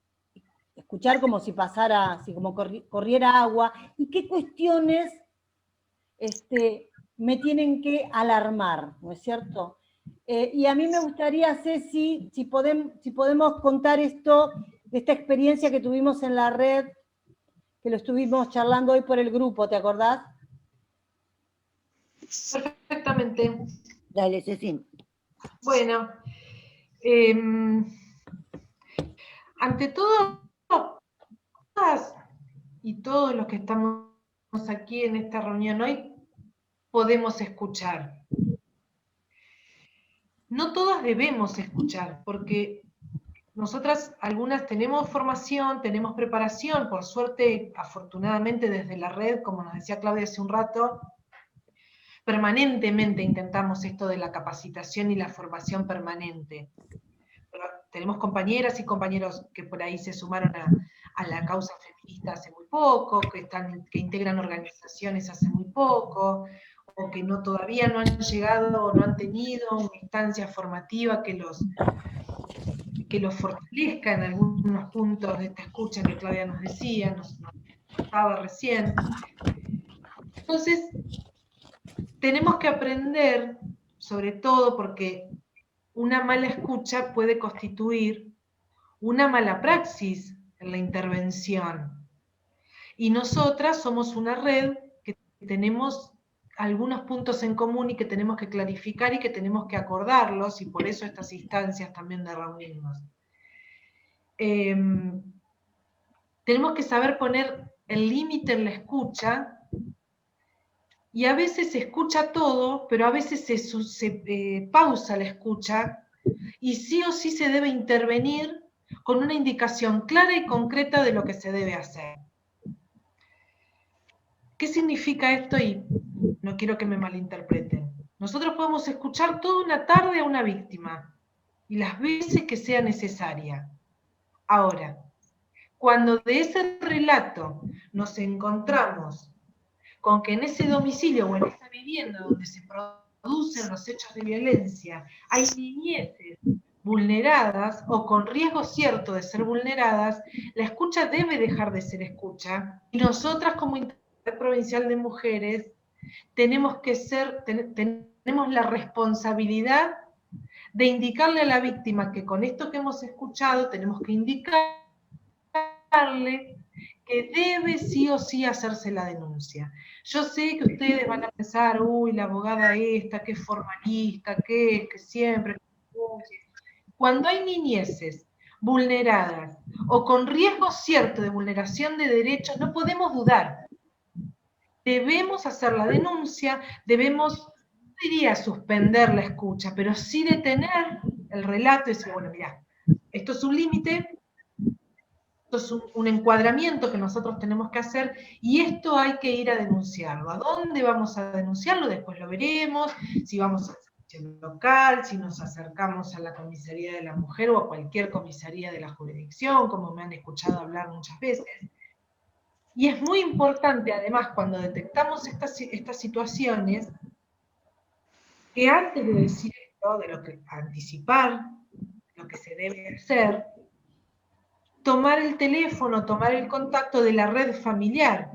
escuchar como si pasara, así como corriera agua, y qué cuestiones me tienen que alarmar, ¿no es cierto? Y a mí me gustaría, Ceci, si podemos contar esto, de esta experiencia que tuvimos en la red, que lo estuvimos charlando hoy por el grupo, ¿te acordás? Perfectamente. Dale, Ceci. Bueno, ante todo, todas y todos los que estamos aquí en esta reunión hoy, podemos escuchar. No todas debemos escuchar, porque nosotras algunas tenemos formación, tenemos preparación, por suerte, afortunadamente desde la red, como nos decía Claudia hace un rato, permanentemente intentamos esto de la capacitación y la formación permanente. Pero tenemos compañeras y compañeros que por ahí se sumaron a la causa feminista hace muy poco, que integran organizaciones hace muy poco, o que todavía no han llegado o no han tenido una instancia formativa que los fortalezca en algunos puntos de esta escucha que Claudia nos decía, nos contaba recién. Entonces, tenemos que aprender, sobre todo porque una mala escucha puede constituir una mala praxis en la intervención. Y nosotras somos una red que tenemos algunos puntos en común y que tenemos que clarificar y que tenemos que acordarlos, y por eso estas instancias también de reunirnos. Tenemos que saber poner el límite en la escucha, y a veces se escucha todo, pero a veces se pausa la escucha, y sí o sí se debe intervenir con una indicación clara y concreta de lo que se debe hacer. ¿Qué significa esto? Y no quiero que me malinterpreten. Nosotros podemos escuchar toda una tarde a una víctima, y las veces que sea necesaria. Ahora, cuando de ese relato nos encontramos con que en ese domicilio o en esa vivienda donde se producen los hechos de violencia hay niñeces vulneradas o con riesgo cierto de ser vulneradas, la escucha debe dejar de ser escucha. Y nosotras como Interprovincial de Mujeres tenemos la responsabilidad de indicarle a la víctima que con esto que hemos escuchado tenemos que indicarle que debe sí o sí hacerse la denuncia. Yo sé que ustedes van a pensar, uy, la abogada esta, que es formalista, que siempre... Cuando hay niñeces vulneradas o con riesgo cierto de vulneración de derechos, no podemos dudar. Debemos hacer la denuncia, debemos, no diría suspender la escucha, pero sí detener el relato y decir, bueno, mirá, esto es un límite, esto es un encuadramiento que nosotros tenemos que hacer y esto hay que ir a denunciarlo. ¿A dónde vamos a denunciarlo? Después lo veremos, si vamos a local, si nos acercamos a la comisaría de la mujer o a cualquier comisaría de la jurisdicción, como me han escuchado hablar muchas veces. Y es muy importante, además, cuando detectamos estas situaciones, que antes de decir esto, de lo que anticipar, lo que se debe hacer, tomar el teléfono, tomar el contacto de la red familiar,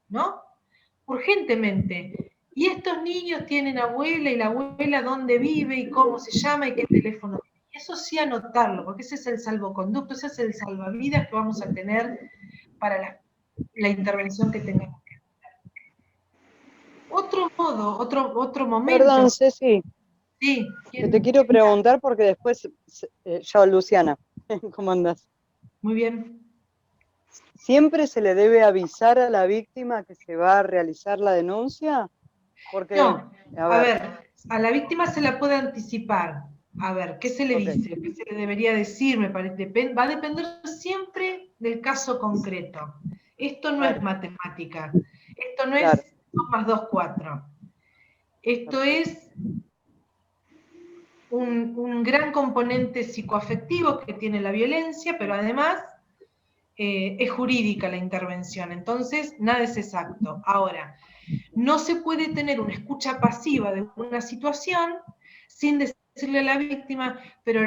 ¿no? Urgentemente. Y estos niños tienen abuela, y la abuela dónde vive, y cómo se llama, y qué teléfono. Y eso sí anotarlo, porque ese es el salvoconducto, ese es el salvavidas que vamos a tener para la intervención que tengamos que hacer. Otro modo, otro momento. Perdón, Ceci. Sí. Que te quiero preguntar porque después, yo, Luciana, ¿cómo andás? Muy bien. ¿Siempre se le debe avisar a la víctima que se va a realizar la denuncia? Porque, no, a ver, a la víctima se la puede anticipar. A ver, ¿qué se le dice? ¿Qué se le debería decir? Me parece, va a depender siempre del caso concreto. Esto no es matemática. Esto no es 2 más 2, 4. Esto es un gran componente psicoafectivo que tiene la violencia, pero además es jurídica la intervención, entonces nada es exacto. Ahora, no se puede tener una escucha pasiva de una situación sin decirle a la víctima, pero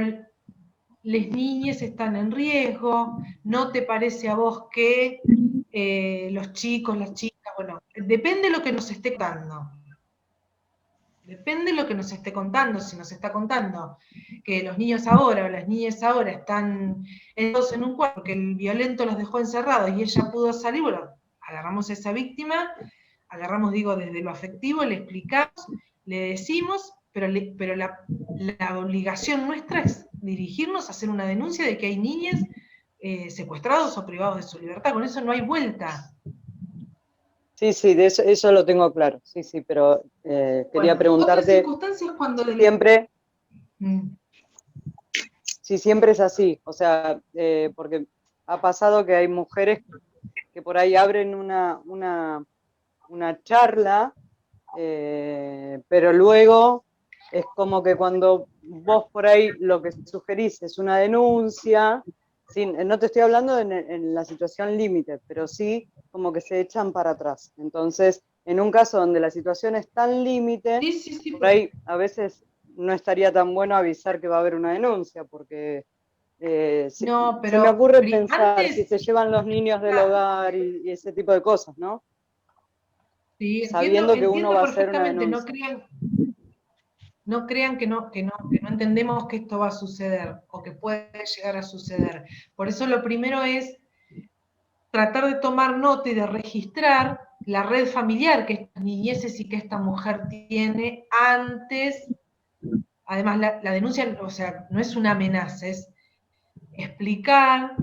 las niñas están en riesgo, ¿no te parece a vos que los chicos, las chicas, bueno, depende de lo que nos esté contando. Depende de lo que nos esté contando, si nos está contando que los niños ahora o las niñas ahora están todos en un cuarto, que el violento los dejó encerrados y ella pudo salir, bueno, agarramos a esa víctima, agarramos, digo, desde lo afectivo, le explicamos, le decimos, pero la obligación nuestra es dirigirnos a hacer una denuncia de que hay niñas secuestrados o privados de su libertad, con eso no hay vuelta. Sí, de eso lo tengo claro, sí, pero quería preguntarte, otras circunstancias cuando siempre, si siempre es así, o sea, porque ha pasado que hay mujeres que por ahí abren una charla, pero luego es como que cuando vos por ahí lo que sugerís es una denuncia, no te estoy hablando en la situación límite, pero sí como que se echan para atrás. Entonces, en un caso donde la situación es tan límite, por ahí a veces no estaría tan bueno avisar que va a haber una denuncia, porque se me ocurre pensar antes, si se llevan los niños del hogar y ese tipo de cosas, ¿no? Sí, sabiendo que uno va a hacer una perfectamente, denuncia. No crean que no entendemos que esto va a suceder o que puede llegar a suceder. Por eso lo primero es tratar de tomar nota y de registrar la red familiar que estas niñeces y que esta mujer tiene antes. Además, la denuncia, o sea, no es una amenaza, es explicar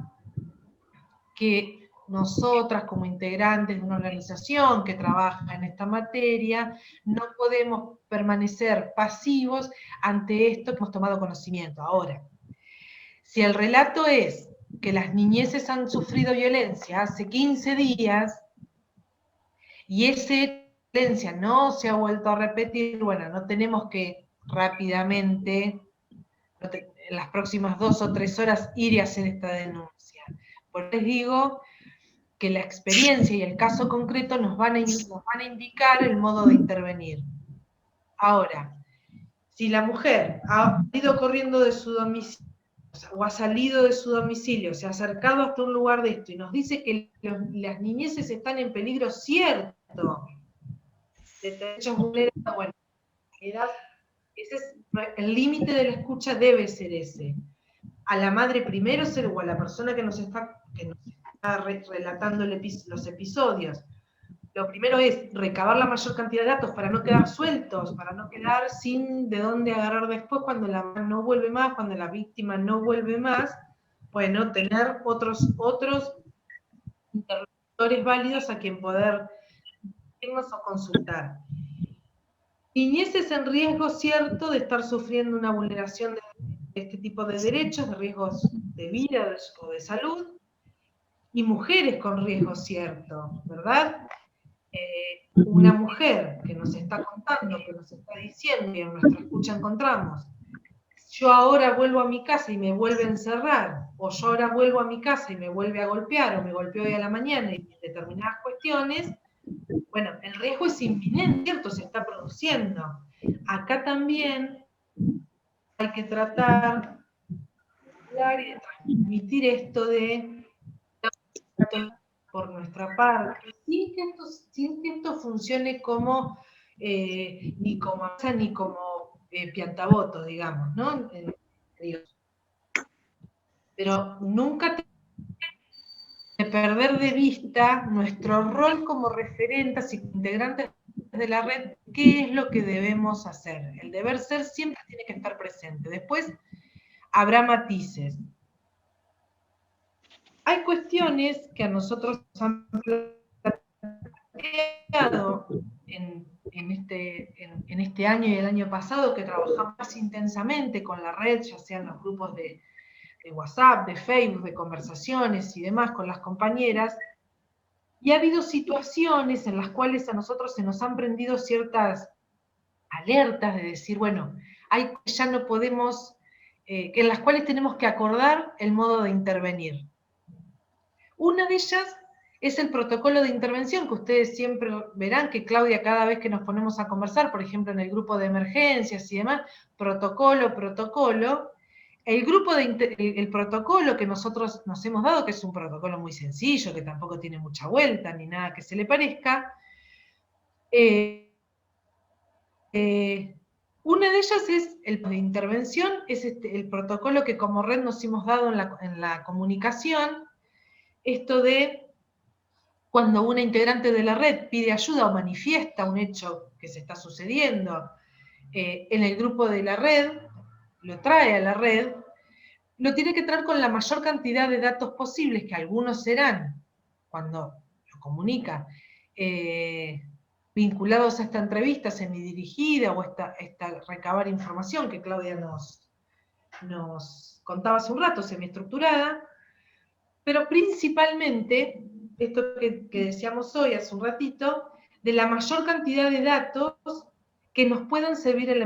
que nosotras como integrantes de una organización que trabaja en esta materia, no podemos permanecer pasivos ante esto que hemos tomado conocimiento. Ahora, si el relato es que las niñeces han sufrido violencia hace 15 días y esa violencia no se ha vuelto a repetir, bueno, no tenemos que rápidamente, en las próximas 2 o 3 horas, ir y hacer esta denuncia. Por eso les digo que la experiencia y el caso concreto nos van a indicar el modo de intervenir. Ahora, Si la mujer ha ido corriendo de su domicilio, o ha salido de su domicilio, se ha acercado hasta un lugar de esto y nos dice que las niñeces están en peligro cierto de derechos vulnerados, bueno, ese es el límite de la escucha, debe ser ese. A la madre primero o a la persona que nos está relatando los episodios. Lo primero es recabar la mayor cantidad de datos para no quedar sueltos, para no quedar sin de dónde agarrar después cuando la mamá no vuelve más, cuando la víctima no vuelve más, bueno, tener otros interlocutores válidos a quien poder irnos o consultar. Niñeces en riesgo cierto de estar sufriendo una vulneración de este tipo de derechos, de riesgos de vida o de salud, y mujeres con riesgo cierto, ¿verdad? Una mujer que nos está contando, que nos está diciendo, y en nuestra escucha encontramos, yo ahora vuelvo a mi casa y me vuelve a encerrar, o yo ahora vuelvo a mi casa y me vuelve a golpear, o me golpeó hoy a la mañana y determinadas cuestiones, bueno, el riesgo es inminente, ¿cierto? Se está produciendo. Acá también hay que tratar de transmitir esto de por nuestra parte, sin que esto funcione como ni como amenaza ni como piantaboto, digamos, ¿no? Pero nunca de perder de vista nuestro rol como referentes y integrantes de la red, qué es lo que debemos hacer. El deber ser siempre tiene que estar presente. Después habrá matices. Hay cuestiones que a nosotros nos han planteado en este año y el año pasado, que trabajamos más intensamente con la red, ya sean los grupos de WhatsApp, de Facebook, de conversaciones y demás con las compañeras, y ha habido situaciones en las cuales a nosotros se nos han prendido ciertas alertas de decir, bueno, ya no podemos, en las cuales tenemos que acordar el modo de intervenir. Una de ellas es el protocolo de intervención, que ustedes siempre verán que Claudia, cada vez que nos ponemos a conversar, por ejemplo en el grupo de emergencias y demás, protocolo, el protocolo que nosotros nos hemos dado, que es un protocolo muy sencillo, que tampoco tiene mucha vuelta, ni nada que se le parezca, una de ellas es el de intervención, es el protocolo que como red nos hemos dado en la comunicación, esto de cuando una integrante de la red pide ayuda o manifiesta un hecho que se está sucediendo en el grupo de la red, lo trae a la red, lo tiene que traer con la mayor cantidad de datos posibles, que algunos serán, cuando lo comunica, vinculados a esta entrevista semidirigida o esta recabar información que Claudia nos contaba hace un rato, semiestructurada, pero principalmente, esto que decíamos hoy hace un ratito, de la mayor cantidad de datos que nos puedan servir en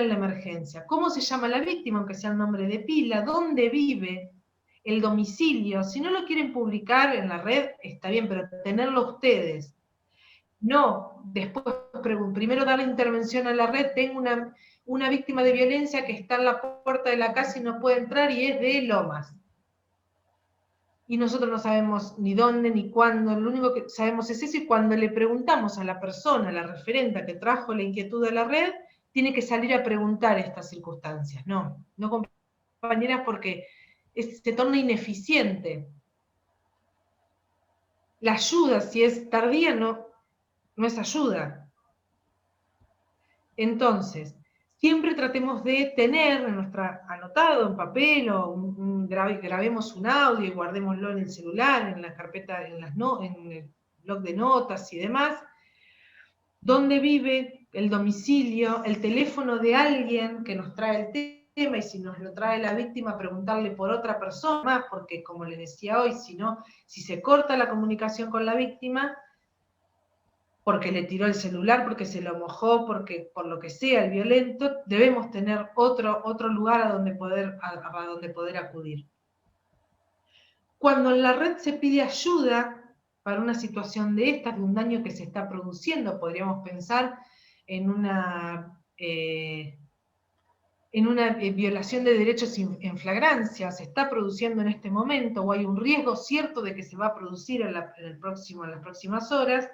la emergencia. ¿Cómo se llama la víctima, aunque sea el nombre de pila? ¿Dónde vive? El domicilio. Si no lo quieren publicar en la red, está bien, pero tenerlo ustedes. No, después primero dar la intervención a la red. Tengo una víctima de violencia que está en la puerta de la casa y no puede entrar y es de Lomas. Y nosotros no sabemos ni dónde ni cuándo, lo único que sabemos es eso, y cuando le preguntamos a la persona, a la referenta que trajo la inquietud de la red, tiene que salir a preguntar estas circunstancias. No, compañeras, porque se torna ineficiente. La ayuda, si es tardía, no es ayuda. Entonces, siempre tratemos de tener anotado en papel o grabemos un audio y guardémoslo en el celular, en la carpeta, en el blog de notas y demás, dónde vive, el domicilio, el teléfono de alguien que nos trae el tema, y si nos lo trae la víctima, preguntarle por otra persona, porque como les decía hoy, si se corta la comunicación con la víctima, porque le tiró el celular, porque se lo mojó, porque por lo que sea el violento, debemos tener otro lugar a donde poder acudir. Cuando en la red se pide ayuda para una situación de estas, de un daño que se está produciendo, podríamos pensar en en una violación de derechos en flagrancia se está produciendo en este momento, o hay un riesgo cierto de que se va a producir en las próximas horas,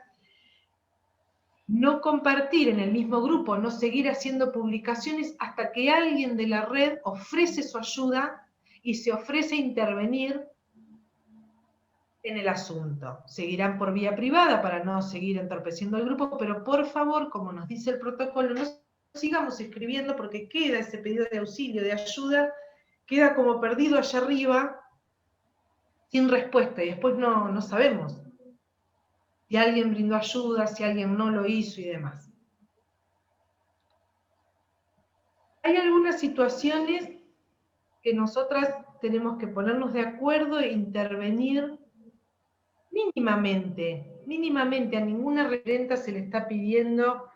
no compartir en el mismo grupo, no seguir haciendo publicaciones hasta que alguien de la red ofrece su ayuda y se ofrece a intervenir en el asunto. Seguirán por vía privada para no seguir entorpeciendo al grupo, pero por favor, como nos dice el protocolo, no sigamos escribiendo porque queda ese pedido de auxilio, de ayuda, queda como perdido allá arriba, sin respuesta, y después no sabemos si alguien brindó ayuda, si alguien no lo hizo y demás. Hay algunas situaciones que nosotras tenemos que ponernos de acuerdo e intervenir mínimamente, a ninguna referenta se le está pidiendo,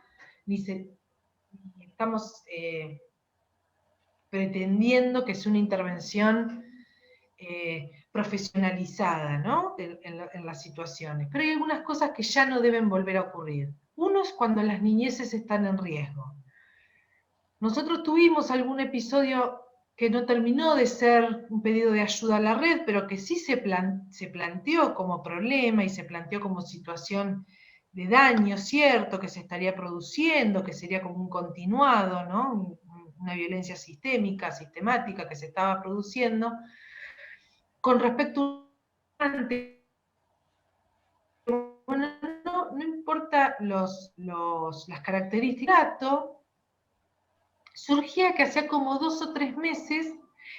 ni estamos pretendiendo que sea una intervención profesionalizada, ¿no? en las situaciones. Pero hay algunas cosas que ya no deben volver a ocurrir. Uno es cuando las niñeces están en riesgo. Nosotros tuvimos algún episodio que no terminó de ser un pedido de ayuda a la red, pero que sí se planteó como problema y se planteó como situación de daño, cierto, que se estaría produciendo, que sería como un continuado, ¿no? Una violencia sistemática que se estaba produciendo. Con respecto a bueno, no importa las características del gato, surgía que hacía como 2 o 3 meses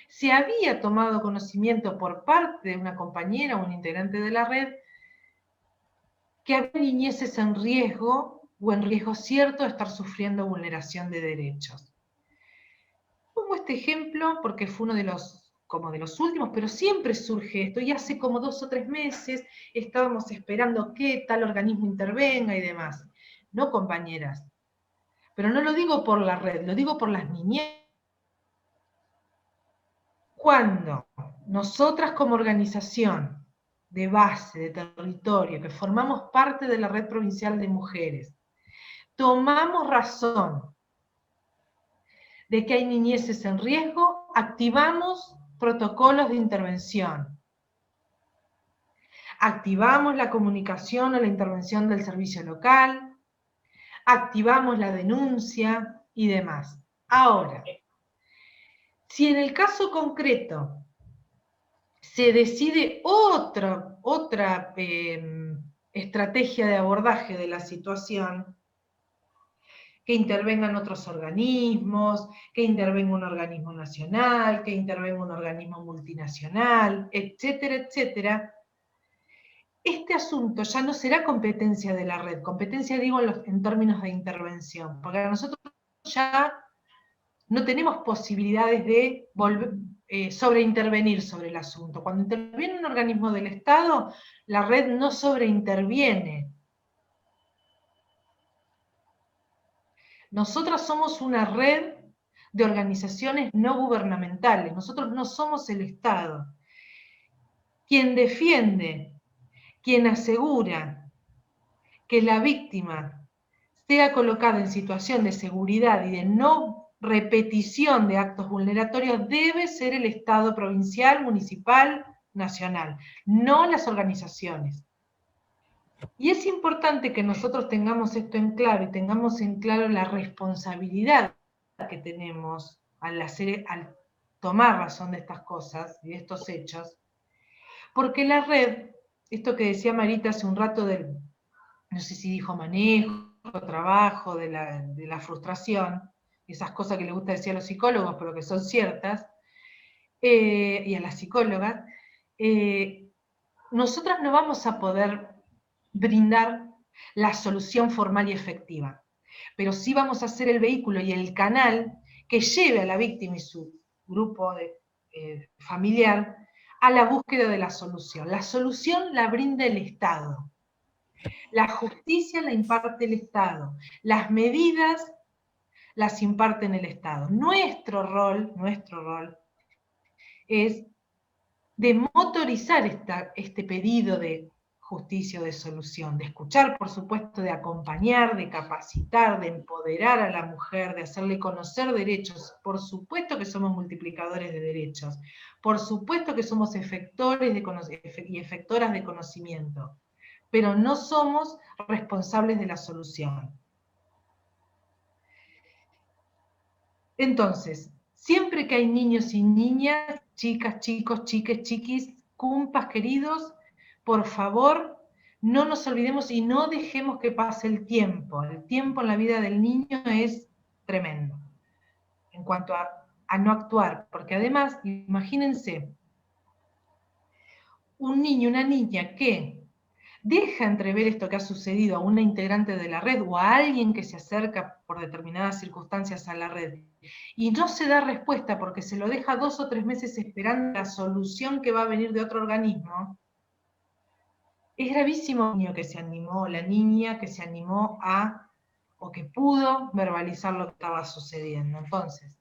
se había tomado conocimiento por parte de una compañera o un integrante de la red que había niñeces en riesgo o en riesgo cierto de estar sufriendo vulneración de derechos. Pongo este ejemplo porque fue uno de los últimos, pero siempre surge esto, y hace como 2 o 3 meses estábamos esperando que tal organismo intervenga y demás. No, compañeras. Pero no lo digo por la red, lo digo por las niñeces. Cuando nosotras como organización de base, de territorio, que formamos parte de la Red Provincial de Mujeres, tomamos razón de que hay niñeces en riesgo, activamos protocolos de intervención. Activamos la comunicación o la intervención del servicio local, activamos la denuncia y demás. Ahora, si en el caso concreto se decide otra estrategia de abordaje de la situación, que intervengan otros organismos, que intervenga un organismo nacional, que intervenga un organismo multinacional, etcétera, etcétera, este asunto ya no será competencia de la red, competencia digo en términos de intervención, porque nosotros ya no tenemos posibilidades de sobreintervenir sobre el asunto. Cuando interviene un organismo del Estado, la red no sobreinterviene. Nosotras somos una red de organizaciones no gubernamentales, nosotros no somos el Estado. Quien defiende, quien asegura que la víctima sea colocada en situación de seguridad y de no repetición de actos vulneratorios debe ser el Estado provincial, municipal, nacional, no las organizaciones. Y es importante que nosotros tengamos esto en claro y tengamos en claro la responsabilidad que tenemos al tomar razón de estas cosas y de estos hechos, porque la red, esto que decía Marita hace un rato del, no sé si dijo manejo, trabajo, de la frustración, esas cosas que le gusta decir a los psicólogos, pero que son ciertas, y a las psicólogas, nosotras no vamos a poder brindar la solución formal y efectiva, pero sí vamos a ser el vehículo y el canal que lleve a la víctima y su grupo familiar a la búsqueda de la solución. La solución la brinda el Estado. La justicia la imparte el Estado. Las medidas las imparte en el Estado. Nuestro rol es de motorizar este pedido de justicia o de solución, de escuchar, por supuesto, de acompañar, de capacitar, de empoderar a la mujer, de hacerle conocer derechos. Por supuesto que somos multiplicadores de derechos, por supuesto que somos efectores y efectoras de conocimiento, pero no somos responsables de la solución. Entonces, siempre que hay niños y niñas, chicas, chicos, chiques, chiquis, cumpas queridos, por favor, no nos olvidemos y no dejemos que pase el tiempo. El tiempo en la vida del niño es tremendo en cuanto a no actuar, porque además, imagínense, un niño, una niña que deja entrever esto que ha sucedido a una integrante de la red o a alguien que se acerca por determinadas circunstancias a la red y no se da respuesta porque se lo deja 2 o 3 meses esperando la solución que va a venir de otro organismo, es gravísimo el niño que se animó, la niña que se animó a, o que pudo verbalizar lo que estaba sucediendo. Entonces,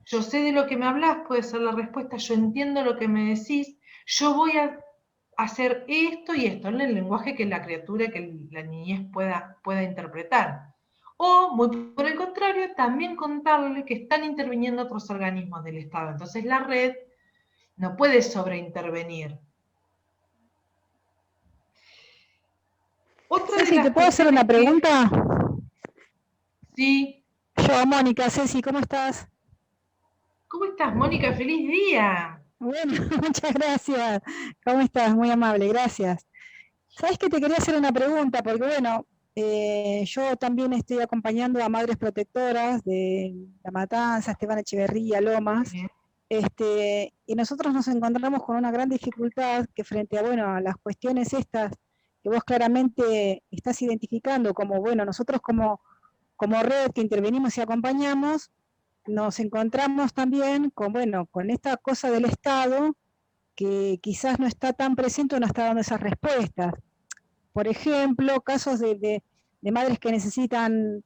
yo sé de lo que me hablas, puede ser la respuesta, yo entiendo lo que me decís, yo voy a hacer esto y esto, en el lenguaje que la criatura, que la niñez pueda interpretar. O, muy por el contrario, también contarle que están interviniendo otros organismos del Estado. Entonces la red no puede sobreintervenir. Ceci, ¿te puedo hacer una pregunta? Sí. Yo, Mónica. Ceci, ¿cómo estás? ¿Cómo estás, Mónica? ¡Feliz día! Bueno, muchas gracias. ¿Cómo estás? Muy amable, gracias. ¿Sabes que te quería hacer una pregunta? Porque bueno, yo también estoy acompañando a Madres Protectoras de La Matanza, Esteban Echeverría, Lomas, y nosotros nos encontramos con una gran dificultad que frente a, bueno, a las cuestiones estas que vos claramente estás identificando como, bueno, nosotros como red que intervenimos y acompañamos, nos encontramos también con, bueno, con esta cosa del Estado que quizás no está tan presente o no está dando esas respuestas. Por ejemplo, casos de madres que necesitan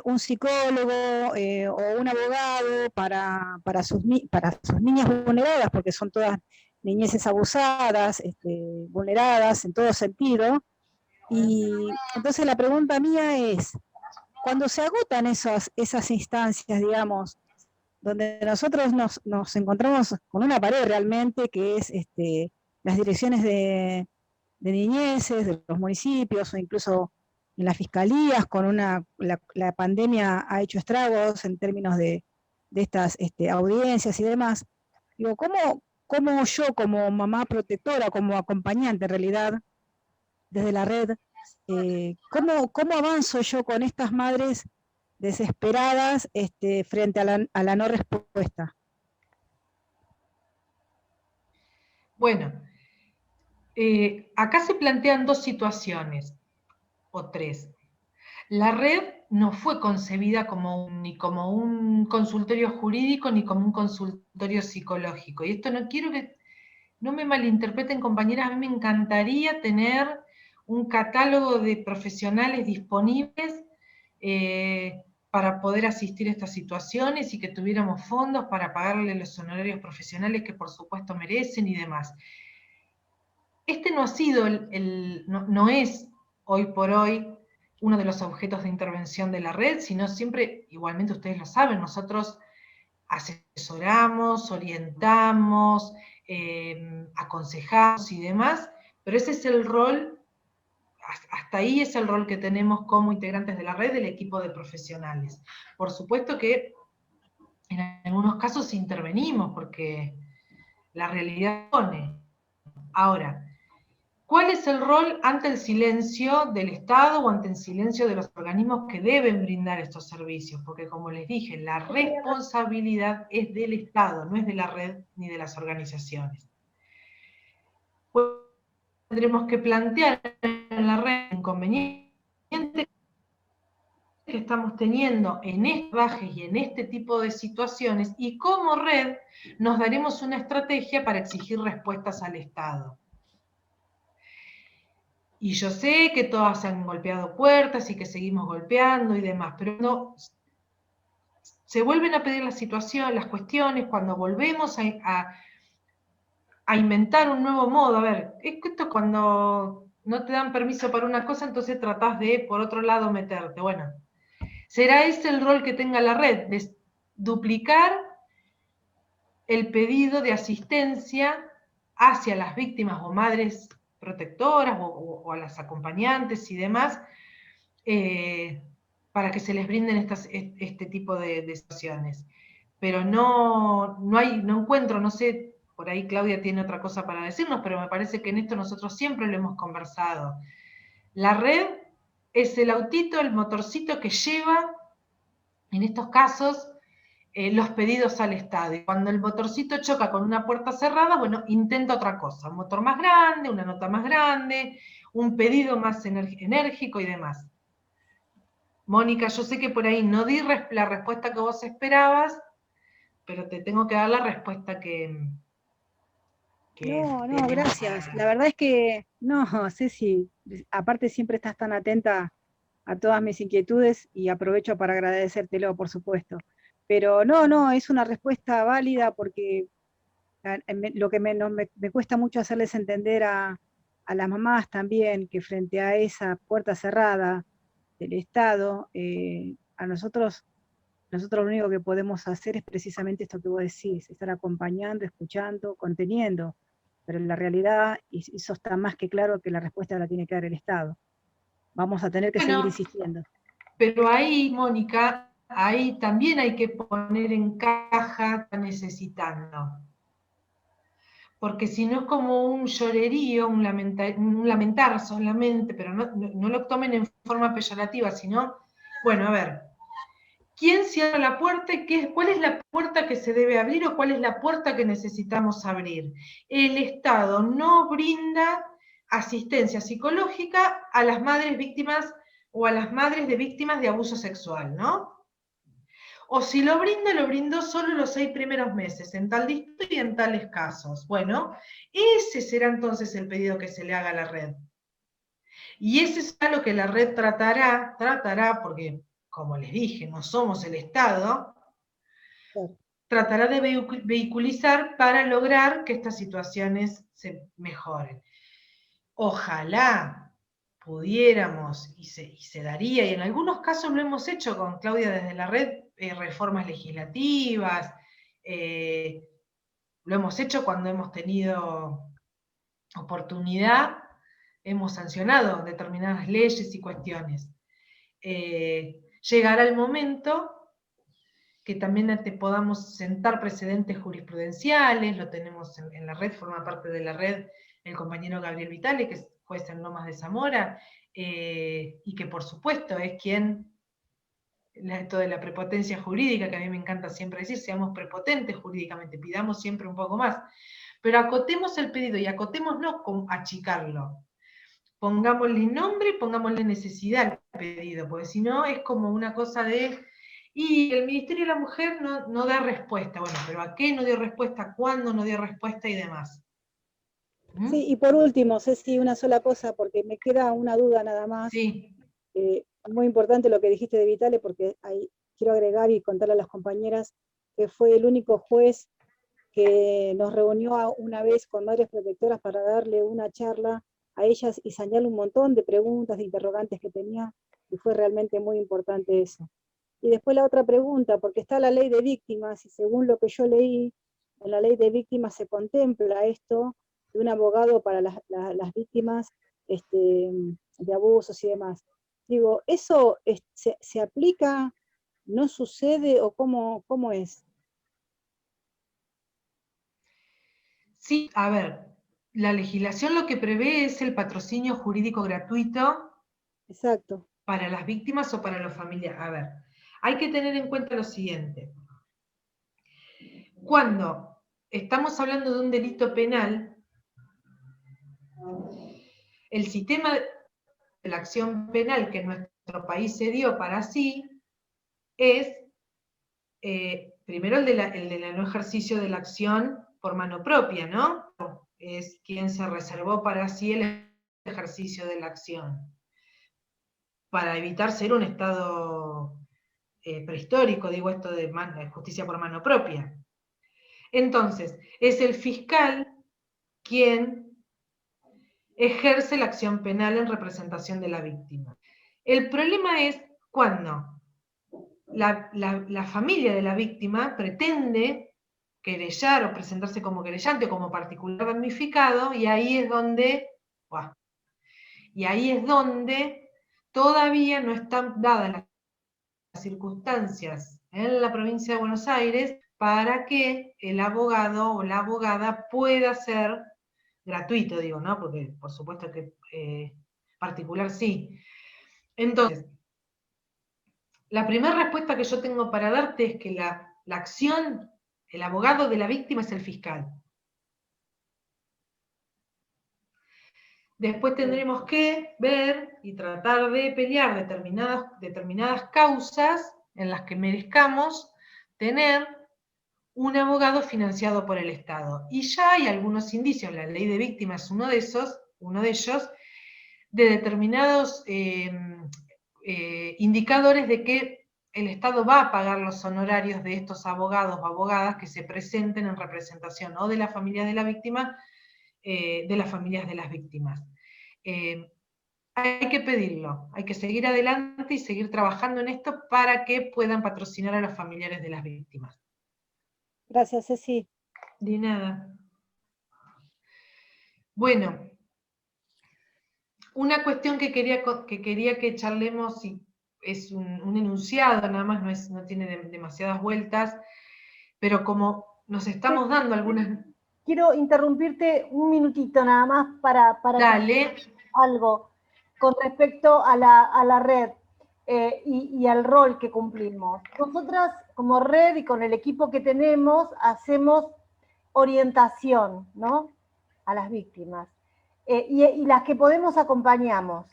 un psicólogo o un abogado para sus niñas vulneradas, porque son todas niñeces abusadas, vulneradas en todo sentido. Y entonces la pregunta mía es, cuando se agotan esas instancias, digamos, donde nosotros nos encontramos con una pared realmente, que es las direcciones de niñeces, de los municipios, o incluso en las fiscalías, la pandemia ha hecho estragos en términos de estas audiencias y demás. Digo, ¿cómo yo como mamá protectora, como acompañante en realidad, desde la red, cómo avanzo yo con estas madres desesperadas frente a la no respuesta? Bueno, acá se plantean 2 situaciones, o 3. La red no fue concebida ni como un consultorio jurídico ni como un consultorio psicológico. Y esto no quiero que no me malinterpreten, compañeras, a mí me encantaría tener un catálogo de profesionales disponibles para poder asistir a estas situaciones y que tuviéramos fondos para pagarle los honorarios profesionales que por supuesto merecen y demás. Este no ha sido no es hoy por hoy uno de los objetos de intervención de la red, sino siempre, igualmente ustedes lo saben, nosotros asesoramos, orientamos, aconsejamos y demás, pero ese es el rol, hasta ahí es el rol que tenemos como integrantes de la red del equipo de profesionales. Por supuesto que en algunos casos intervenimos porque la realidad pone. Ahora, ¿cuál es el rol ante el silencio del Estado o ante el silencio de los organismos que deben brindar estos servicios? Porque como les dije, la responsabilidad es del Estado, no es de la red ni de las organizaciones. Pues tendremos que plantear en la red inconvenientes que estamos teniendo en estos bajes y en este tipo de situaciones y como red nos daremos una estrategia para exigir respuestas al Estado. Y yo sé que todas han golpeado puertas y que seguimos golpeando y demás, pero no se vuelven a pedir la situación, las cuestiones, cuando volvemos a a inventar un nuevo modo. A ver, esto cuando no te dan permiso para una cosa, entonces tratás de, por otro lado, meterte. Bueno, será ese el rol que tenga la red, de duplicar el pedido de asistencia hacia las víctimas o madres protectoras o a las acompañantes y demás, para que se les brinden este tipo de situaciones. Pero no encuentro, no sé, por ahí Claudia tiene otra cosa para decirnos, pero me parece que en esto nosotros siempre lo hemos conversado. La red es el autito, el motorcito que lleva, en estos casos, los pedidos al Estado. Y cuando el motorcito choca con una puerta cerrada, bueno, intenta otra cosa, un motor más grande, una nota más grande, un pedido más enérgico y demás. Mónica, yo sé que por ahí no di la respuesta que vos esperabas, pero te tengo que dar la respuesta que No, tenemos. gracias. La verdad es que, no, Ceci, aparte siempre estás tan atenta a todas mis inquietudes y aprovecho para agradecértelo, por supuesto. Pero no, es una respuesta válida porque lo que me cuesta mucho hacerles entender a las mamás también que frente a esa puerta cerrada del Estado, a nosotros lo único que podemos hacer es precisamente esto que vos decís, estar acompañando, escuchando, conteniendo. Pero en la realidad, y eso está más que claro, que la respuesta la tiene que dar el Estado. Vamos a tener que seguir insistiendo. Pero ahí, Mónica, ahí también hay que poner en caja que necesitando. Porque si no es como un llorerío, un lamentar solamente, pero no lo tomen en forma peyorativa, sino, bueno, a ver, ¿quién cierra la puerta y cuál es la puerta que se debe abrir o cuál es la puerta que necesitamos abrir? El Estado no brinda asistencia psicológica a las madres víctimas o a las madres de víctimas de abuso sexual, ¿no? O si lo brindó solo los 6 primeros meses, en tal distrito y en tales casos. Bueno, ese será entonces el pedido que se le haga a la red. Y ese será lo que la red tratará, porque, como les dije, no somos el Estado, tratará de vehiculizar para lograr que estas situaciones se mejoren. Ojalá pudiéramos, y se daría, y en algunos casos lo hemos hecho con Claudia desde la red, reformas legislativas, lo hemos hecho cuando hemos tenido oportunidad, hemos sancionado determinadas leyes y cuestiones. Llegará el momento que también te podamos sentar precedentes jurisprudenciales, lo tenemos en la red, forma parte de la red el compañero Gabriel Vitale, que es juez en Lomas de Zamora, y que por supuesto es quien, esto de la prepotencia jurídica, que a mí me encanta siempre decir, seamos prepotentes jurídicamente, pidamos siempre un poco más, pero acotemos el pedido y acotémoslo con achicarlo. Pongámosle nombre y pongámosle necesidad al pedido, porque si no es como una cosa de... Y el Ministerio de la Mujer no da respuesta. Bueno, pero ¿a qué no dio respuesta? ¿Cuándo no dio respuesta? Y demás. Sí, y por último, Ceci, una sola cosa, porque me queda una duda nada más. Sí. Muy importante lo que dijiste de Vitale, porque ahí quiero agregar y contarle a las compañeras que fue el único juez que nos reunió una vez con madres protectoras para darle una charla a ellas y señalarle un montón de preguntas, de interrogantes que tenía, y fue realmente muy importante eso. Y después la otra pregunta, porque está la ley de víctimas, y según lo que yo leí, en la ley de víctimas se contempla esto de un abogado para las víctimas de abusos y demás. Digo, ¿eso se aplica, no sucede o cómo es? Sí, a ver, la legislación lo que prevé es el patrocinio jurídico gratuito. Exacto. Para las víctimas o para los familiares. A ver, hay que tener en cuenta lo siguiente. Cuando estamos hablando de un delito penal, el sistema de la acción penal que en nuestro país se dio para sí es, primero el de la no ejercicio de la acción por mano propia, ¿no? Es quien se reservó para sí el ejercicio de la acción, para evitar ser un Estado prehistórico, digo esto de justicia por mano propia. Entonces, es el fiscal quien ejerce la acción penal en representación de la víctima. El problema es cuando la familia de la víctima pretende querellar o presentarse como querellante o como particular damnificado, y ahí es donde todavía no están dadas las circunstancias en la provincia de Buenos Aires para que el abogado o la abogada pueda ser gratuito, digo, ¿no? Porque por supuesto que particular sí. Entonces, la primera respuesta que yo tengo para darte es que la acción, el abogado de la víctima es el fiscal. Después tendremos que ver y tratar de pelear determinadas causas en las que merezcamos tener un abogado financiado por el Estado. Y ya hay algunos indicios, la ley de víctimas es uno de ellos, de determinados indicadores de que el Estado va a pagar los honorarios de estos abogados o abogadas que se presenten en representación o de las familias de la víctima, de las familias de las víctimas. Hay que pedirlo, hay que seguir adelante y seguir trabajando en esto para que puedan patrocinar a los familiares de las víctimas. Gracias, Ceci. De nada. Bueno, una cuestión que quería que charlemos, y es un enunciado, nada más, no tiene demasiadas vueltas, pero como nos estamos dando algunas... Quiero interrumpirte un minutito nada más para Dale. algo con respecto a la red y al rol que cumplimos. Nosotras como red y con el equipo que tenemos hacemos orientación, ¿no?, a las víctimas. Y las que podemos acompañamos.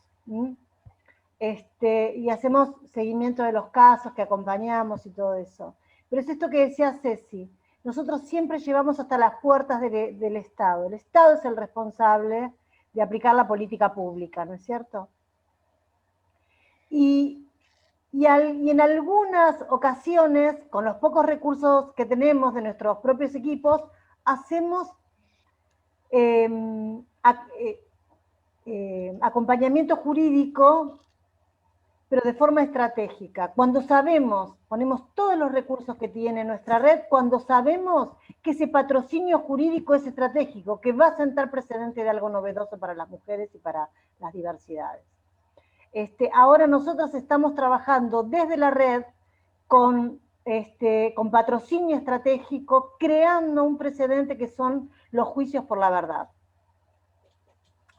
Y hacemos seguimiento de los casos que acompañamos y todo eso. Pero es esto que decía Ceci. Nosotros siempre llevamos hasta las puertas del Estado. El Estado es el responsable de aplicar la política pública, ¿no es cierto? Y en algunas ocasiones, con los pocos recursos que tenemos de nuestros propios equipos, hacemos acompañamiento jurídico, pero de forma estratégica. Cuando sabemos, ponemos todos los recursos que tiene nuestra red, cuando sabemos que ese patrocinio jurídico es estratégico, que va a sentar precedente de algo novedoso para las mujeres y para las diversidades. Ahora nosotros estamos trabajando desde la red con patrocinio estratégico, creando un precedente que son los juicios por la verdad.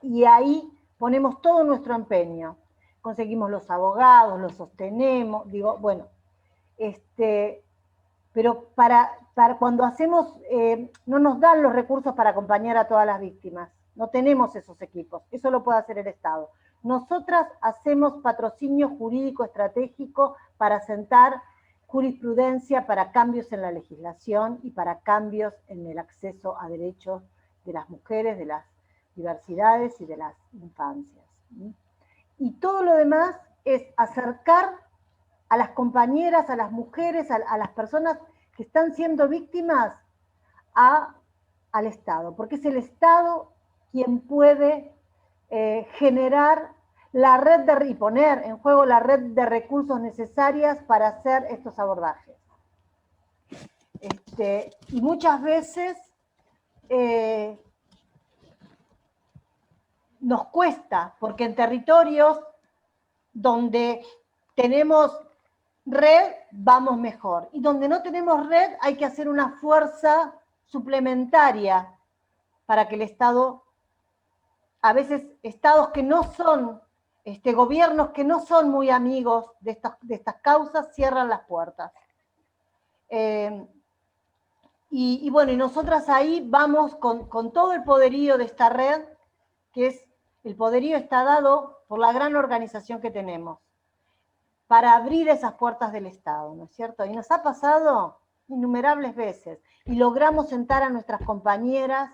Y ahí ponemos todo nuestro empeño. Conseguimos los abogados, los sostenemos, digo, bueno, pero para cuando hacemos, no nos dan los recursos para acompañar a todas las víctimas, no tenemos esos equipos, eso lo puede hacer el Estado. Nosotras hacemos patrocinio jurídico estratégico para sentar jurisprudencia para cambios en la legislación y para cambios en el acceso a derechos de las mujeres, de las diversidades y de las infancias. Y todo lo demás es acercar a las compañeras, a las mujeres, a las personas que están siendo víctimas al Estado, porque es el Estado quien puede generar la red y poner en juego la red de recursos necesarias para hacer estos abordajes. Y muchas veces nos cuesta, porque en territorios donde tenemos red vamos mejor, y donde no tenemos red hay que hacer una fuerza suplementaria para que el Estado, a veces estados que no son, gobiernos que no son muy amigos de estas causas, cierran las puertas. Y bueno, y nosotras ahí vamos con todo el poderío de esta red, que es, el poderío está dado por la gran organización que tenemos, para abrir esas puertas del Estado, ¿no es cierto? Y nos ha pasado innumerables veces, y logramos sentar a nuestras compañeras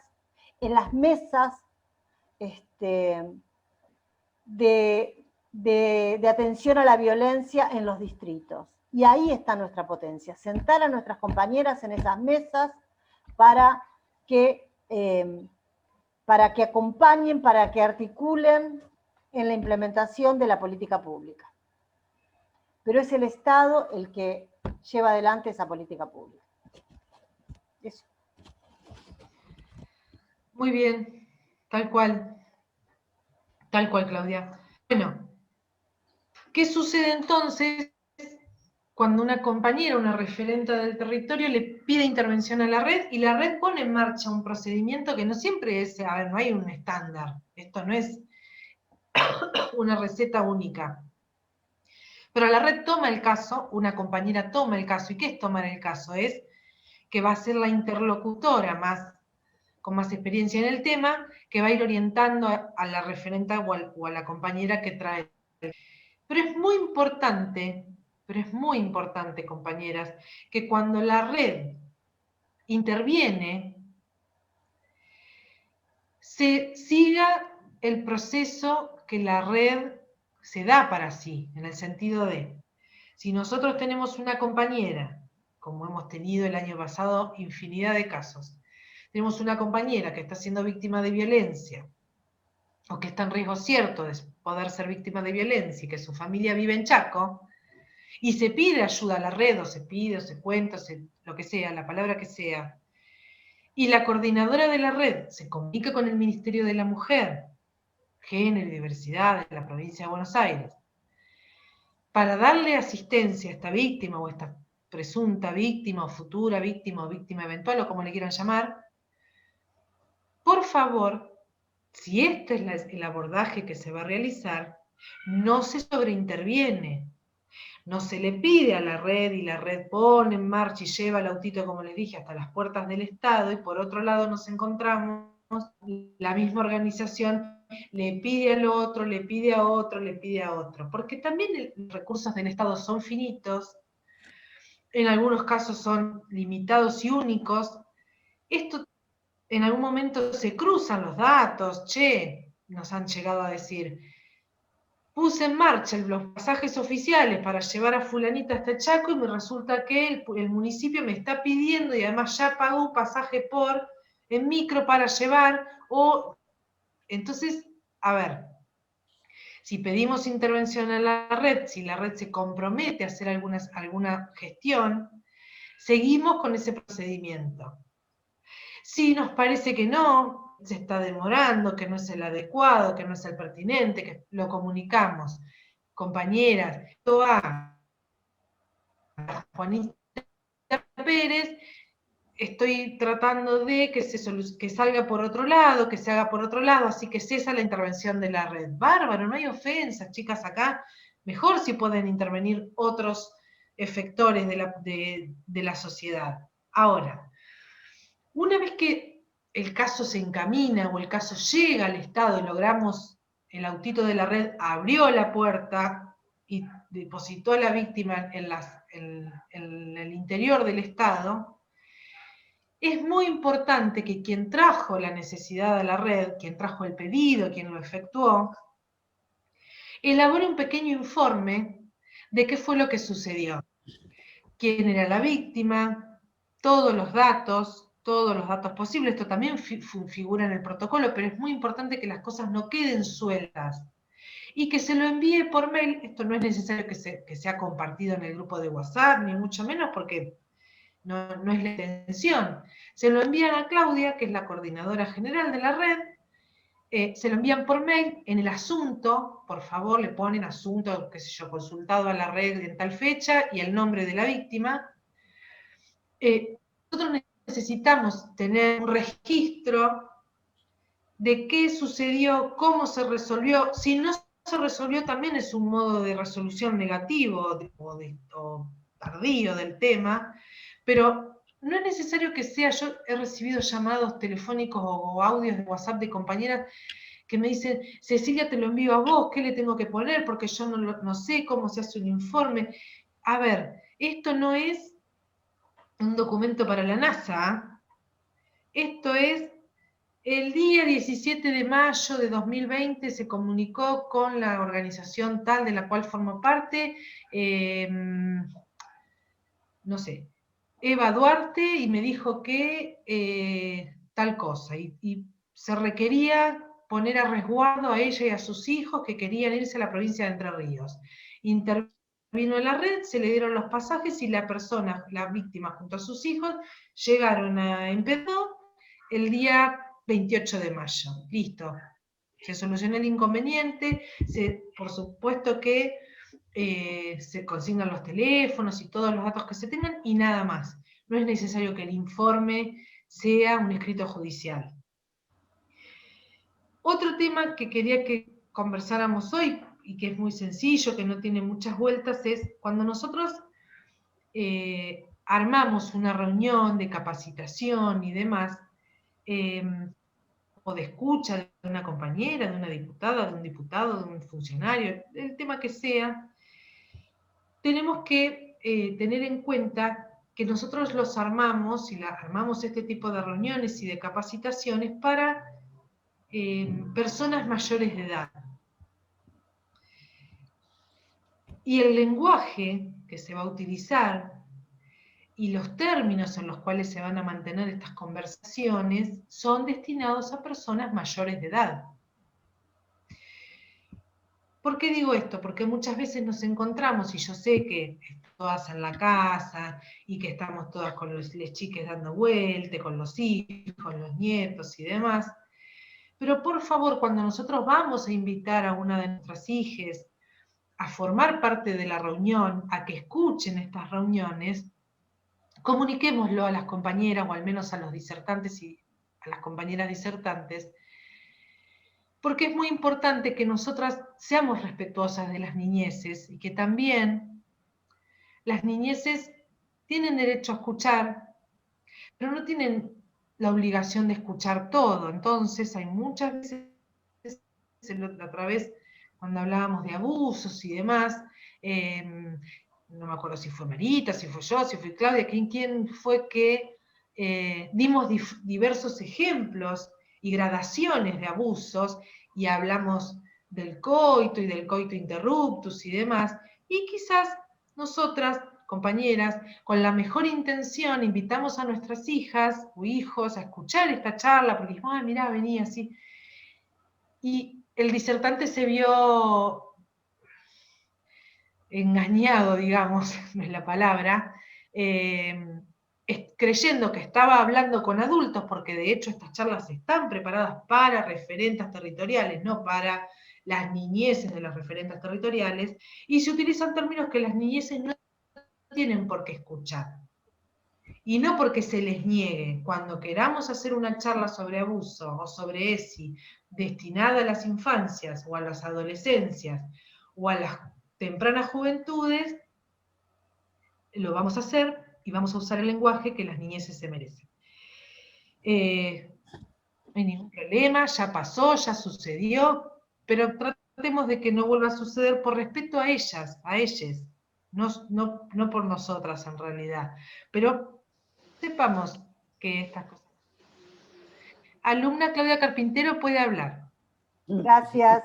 en las mesas de atención a la violencia en los distritos. Y ahí está nuestra potencia, sentar a nuestras compañeras en esas mesas para que para que acompañen, para que articulen en la implementación de la política pública. Pero es el Estado el que lleva adelante esa política pública. Eso. Muy bien, tal cual, Claudia. Bueno, ¿qué sucede entonces cuando una compañera, una referente del territorio le pide intervención a la red y la red pone en marcha un procedimiento que no siempre es, a ver, no hay un estándar, esto no es una receta única. Pero la red toma el caso, una compañera toma el caso. ¿Y qué es tomar el caso? Es que va a ser la interlocutora con más experiencia en el tema, que va a ir orientando a la referenta o a la compañera que trae. Pero es muy importante, compañeras, que cuando la red interviene, se siga el proceso que la red se da para sí, en el sentido de, si nosotros tenemos una compañera, como hemos tenido el año pasado infinidad de casos, tenemos una compañera que está siendo víctima de violencia, o que está en riesgo cierto de poder ser víctima de violencia y que su familia vive en Chaco, y se pide ayuda a la red, o se pide, o se cuenta, lo que sea, la palabra que sea, y la coordinadora de la red se comunica con el Ministerio de la Mujer, Género y Diversidad de la provincia de Buenos Aires, para darle asistencia a esta víctima, o esta presunta víctima, o futura víctima, o víctima eventual, o como le quieran llamar, por favor, si este es el abordaje que se va a realizar, no se sobreinterviene. No se le pide a la red y la red pone en marcha y lleva el autito, como les dije, hasta las puertas del Estado, y por otro lado nos encontramos, la misma organización le pide al otro, le pide a otro, le pide a otro. Porque también los recursos del Estado son finitos, en algunos casos son limitados y únicos. Esto en algún momento se cruzan los datos, nos han llegado a decir, puse en marcha los pasajes oficiales para llevar a fulanita hasta Chaco y me resulta que el municipio me está pidiendo, y además ya pagó un pasaje en micro para llevar, entonces, a ver, si pedimos intervención a la red, si la red se compromete a hacer alguna gestión, seguimos con ese procedimiento. Si nos parece que no, se está demorando, que no es el adecuado, que no es el pertinente, que lo comunicamos. Compañeras, esto va a Juanita Pérez, estoy tratando de que salga por otro lado, que se haga por otro lado, así que cesa la intervención de la red. Bárbaro, no hay ofensas, chicas, acá. Mejor si pueden intervenir otros efectores de la sociedad. Ahora, una vez que el caso se encamina o el caso llega al Estado y logramos, el autito de la red abrió la puerta y depositó a la víctima en el interior del Estado, es muy importante que quien trajo la necesidad a la red, quien trajo el pedido, quien lo efectuó, elabore un pequeño informe de qué fue lo que sucedió. Quién era la víctima, todos los datos posibles. Esto también figura en el protocolo, pero es muy importante que las cosas no queden sueltas. Y que se lo envíe por mail. Esto no es necesario que sea compartido en el grupo de WhatsApp, ni mucho menos, porque no es la intención. Se lo envían a Claudia, que es la coordinadora general de la red, se lo envían por mail, en el asunto, por favor, le ponen asunto, qué sé yo, consultado a la red en tal fecha, y el nombre de la víctima. Nosotros necesitamos tener un registro de qué sucedió, cómo se resolvió. Si no se resolvió, también es un modo de resolución negativo o tardío del tema, pero no es necesario que sea. Yo he recibido llamados telefónicos o audios de WhatsApp de compañeras que me dicen, Cecilia, te lo envío a vos, ¿qué le tengo que poner? Porque yo no sé cómo se hace un informe. A ver, esto no es un documento para la NASA. Esto es, el día 17 de mayo de 2020 se comunicó con la organización tal de la cual formo parte, no sé, Eva Duarte, y me dijo que tal cosa. Y se requería poner a resguardo a ella y a sus hijos que querían irse a la provincia de Entre Ríos. Intervino en la red, se le dieron los pasajes y la persona, la víctima junto a sus hijos, llegaron a Empedó el día 28 de mayo. Listo. Se solucionó el inconveniente, por supuesto que se consignan los teléfonos y todos los datos que se tengan y nada más. No es necesario que el informe sea un escrito judicial. Otro tema que quería que conversáramos hoy, y que es muy sencillo, que no tiene muchas vueltas, es cuando nosotros armamos una reunión de capacitación y demás, o de escucha de una compañera, de una diputada, de un diputado, de un funcionario, el tema que sea, tenemos que tener en cuenta que nosotros los armamos y armamos este tipo de reuniones y de capacitaciones para personas mayores de edad. Y el lenguaje que se va a utilizar y los términos en los cuales se van a mantener estas conversaciones son destinados a personas mayores de edad. ¿Por qué digo esto? Porque muchas veces nos encontramos, y yo sé que todas en la casa, y que estamos todas con los chiques dando vueltas, con los hijos, con los nietos y demás, pero por favor, cuando nosotros vamos a invitar a una de nuestras hijas a formar parte de la reunión, a que escuchen estas reuniones, comuniquémoslo a las compañeras, o al menos a los disertantes y a las compañeras disertantes, porque es muy importante que nosotras seamos respetuosas de las niñeces y que también las niñeces tienen derecho a escuchar, pero no tienen la obligación de escuchar todo. Entonces hay muchas veces, la otra vez cuando hablábamos de abusos y demás, no me acuerdo si fue Marita, si fue yo, si fue Claudia, quién fue que dimos diversos ejemplos y gradaciones de abusos, y hablamos del coito y del coito interruptus y demás, y quizás nosotras, compañeras, con la mejor intención, invitamos a nuestras hijas o hijos a escuchar esta charla, porque dijimos, mirá, venía así, y el disertante se vio engañado, digamos, no es la palabra, creyendo que estaba hablando con adultos, porque de hecho estas charlas están preparadas para referentes territoriales, no para las niñeces de las referentes territoriales, y se utilizan términos que las niñeces no tienen por qué escuchar. Y no porque se les niegue. Cuando queramos hacer una charla sobre abuso o sobre ESI destinada a las infancias o a las adolescencias o a las tempranas juventudes, lo vamos a hacer y vamos a usar el lenguaje que las niñeces se merecen. No hay ningún problema, ya pasó, ya sucedió, pero tratemos de que no vuelva a suceder por respeto a ellas, a ellas, no por nosotras en realidad. Pero sepamos que estas cosas. Alumna Claudia Carpintero puede hablar. Gracias.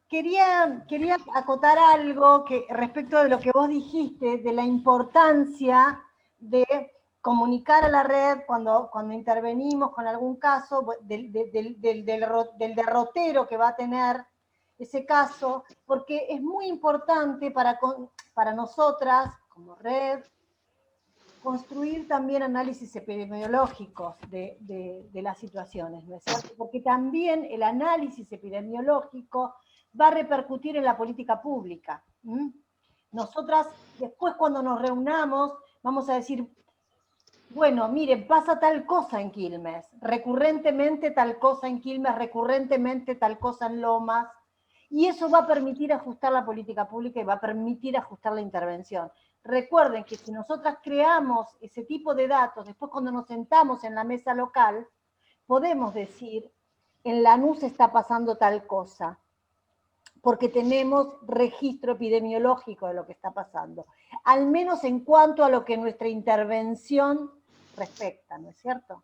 Quería acotar algo respecto de lo que vos dijiste, de la importancia de comunicar a la red cuando intervenimos con algún caso, del derrotero que va a tener ese caso, porque es muy importante para nosotras, como red, construir también análisis epidemiológicos de las situaciones, ¿no es cierto? Porque también el análisis epidemiológico va a repercutir en la política pública. Nosotras, después cuando nos reunamos, vamos a decir, bueno, miren, pasa tal cosa en Quilmes, recurrentemente tal cosa en Quilmes, recurrentemente tal cosa en Lomas, y eso va a permitir ajustar la política pública y va a permitir ajustar la intervención. Recuerden que si nosotras creamos ese tipo de datos, después cuando nos sentamos en la mesa local, podemos decir, en Lanús está pasando tal cosa, porque tenemos registro epidemiológico de lo que está pasando, al menos en cuanto a lo que nuestra intervención respecta, ¿no es cierto?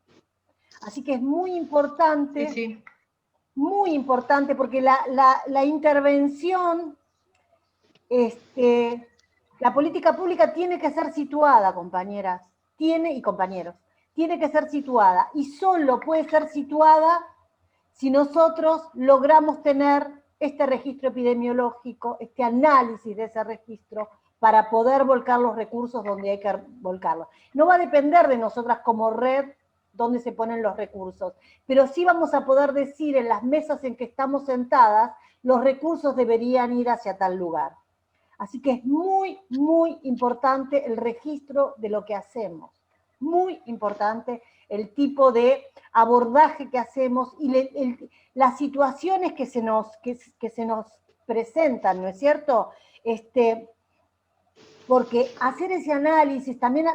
Así que es muy importante, Sí. muy importante, porque la intervención, la política pública tiene que ser situada, compañeras, y compañeros, tiene que ser situada, y solo puede ser situada si nosotros logramos tener este registro epidemiológico, este análisis de ese registro, para poder volcar los recursos donde hay que volcarlos. No va a depender de nosotras como red dónde se ponen los recursos, pero sí vamos a poder decir en las mesas en que estamos sentadas, los recursos deberían ir hacia tal lugar. Así que es muy, muy importante el registro de lo que hacemos. Muy importante el tipo de abordaje que hacemos y las situaciones que se nos presentan, ¿no es cierto? Porque hacer ese análisis, también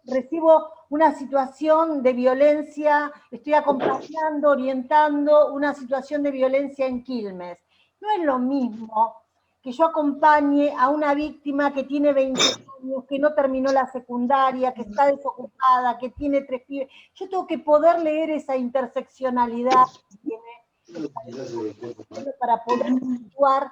recibo una situación de violencia, estoy acompañando, orientando una situación de violencia en Quilmes. No es lo mismo que yo acompañe a una víctima que tiene 20 años, que no terminó la secundaria, que está desocupada, que tiene 3 pibes. Yo tengo que poder leer esa interseccionalidad para poder situar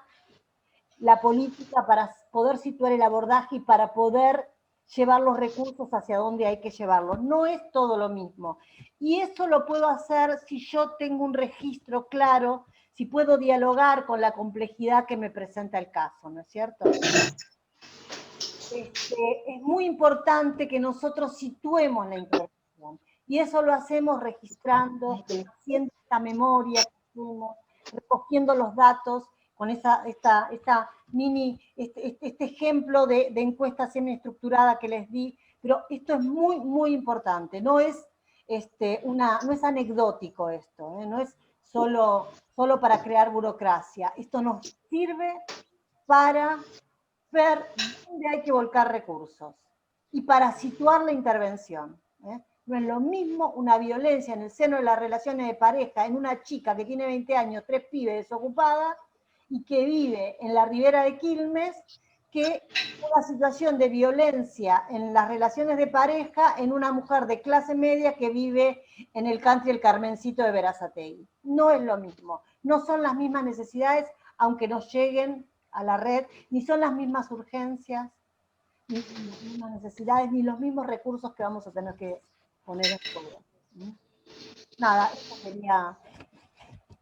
la política, para poder situar el abordaje y para poder llevar los recursos hacia donde hay que llevarlos. No es todo lo mismo. Y eso lo puedo hacer si yo tengo un registro claro, si puedo dialogar con la complejidad que me presenta el caso, ¿no es cierto? Es muy importante que nosotros situemos la intervención. Y eso lo hacemos registrando, haciendo esta memoria que hacemos, recogiendo los datos, con este ejemplo de encuesta semiestructurada que les di, pero esto es muy, muy importante, no es anecdótico esto, no es solo para crear burocracia, esto nos sirve para ver dónde hay que volcar recursos y para situar la intervención. No es lo mismo una violencia en el seno de las relaciones de pareja en una chica que tiene 20 años, 3 pibes desocupada, y que vive en la ribera de Quilmes, que una situación de violencia en las relaciones de pareja en una mujer de clase media que vive en el country El Carmencito de Berazategui. No es lo mismo, no son las mismas necesidades, aunque nos lleguen a la red, ni son las mismas urgencias, ni las mismas necesidades, ni los mismos recursos que vamos a tener que poner en juego. Nada, eso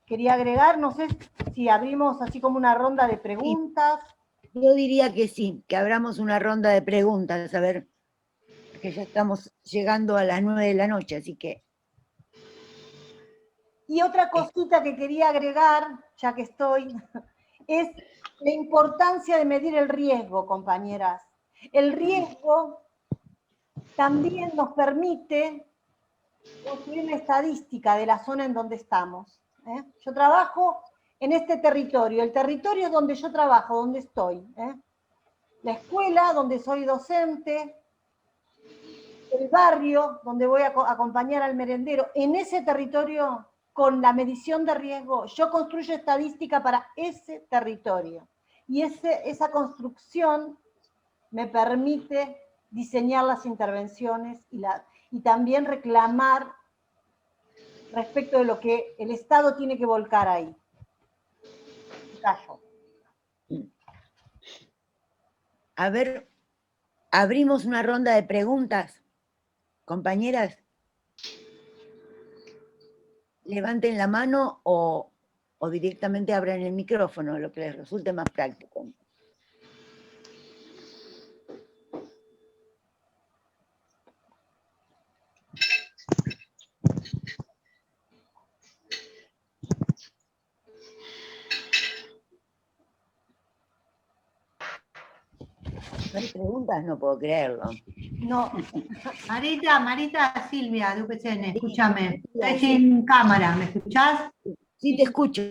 quería agregar, no sé si abrimos así como una ronda de preguntas. Yo diría que sí, que abramos una ronda de preguntas, a ver, que ya estamos llegando a las 9 de la noche, así que... Y otra cosita que quería agregar, ya que estoy, es la importancia de medir el riesgo, compañeras. El riesgo también nos permite construir una estadística de la zona en donde estamos. Yo trabajo en este territorio, el territorio donde yo trabajo, donde estoy. La escuela, donde soy docente, el barrio, donde voy a acompañar al merendero. En ese territorio, con la medición de riesgo, yo construyo estadística para ese territorio. Y esa construcción me permite diseñar las intervenciones y también reclamar respecto de lo que el Estado tiene que volcar ahí. Callo. A ver, abrimos una ronda de preguntas. Compañeras, levanten la mano o directamente abran el micrófono, lo que les resulte más práctico. ¿No hay preguntas? No puedo creerlo. No. Marita Silvia, de UPCN, escúchame. Estoy sin cámara, ¿me escuchás? Sí, te escucho.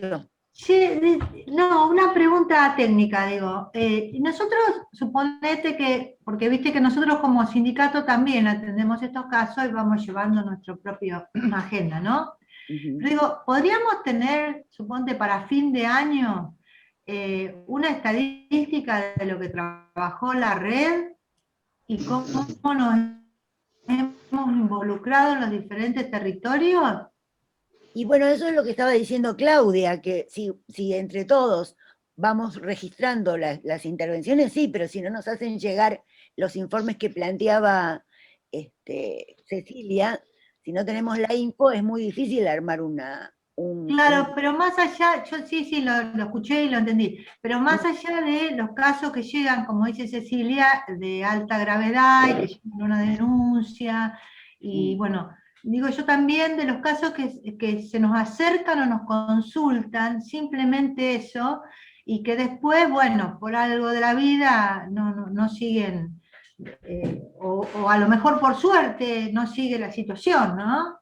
Sí, no, una pregunta técnica, digo. Nosotros, suponete que, porque viste que nosotros como sindicato también atendemos estos casos y vamos llevando nuestra propia agenda, ¿no? Pero digo, ¿podríamos tener, suponte, para fin de año, una estadística de lo que trabajó la red y cómo nos hemos involucrado en los diferentes territorios? Y bueno, eso es lo que estaba diciendo Claudia, que si entre todos vamos registrando las intervenciones, sí, pero si no nos hacen llegar los informes que planteaba Cecilia, si no tenemos la info, es muy difícil armar Claro, pero más allá, yo sí lo escuché y lo entendí, pero más allá de los casos que llegan, como dice Cecilia, de alta gravedad y que llegan a una denuncia, y bueno, digo yo también de los casos que se nos acercan o nos consultan, simplemente eso, y que después, bueno, por algo de la vida no siguen, o a lo mejor por suerte no sigue la situación, ¿no?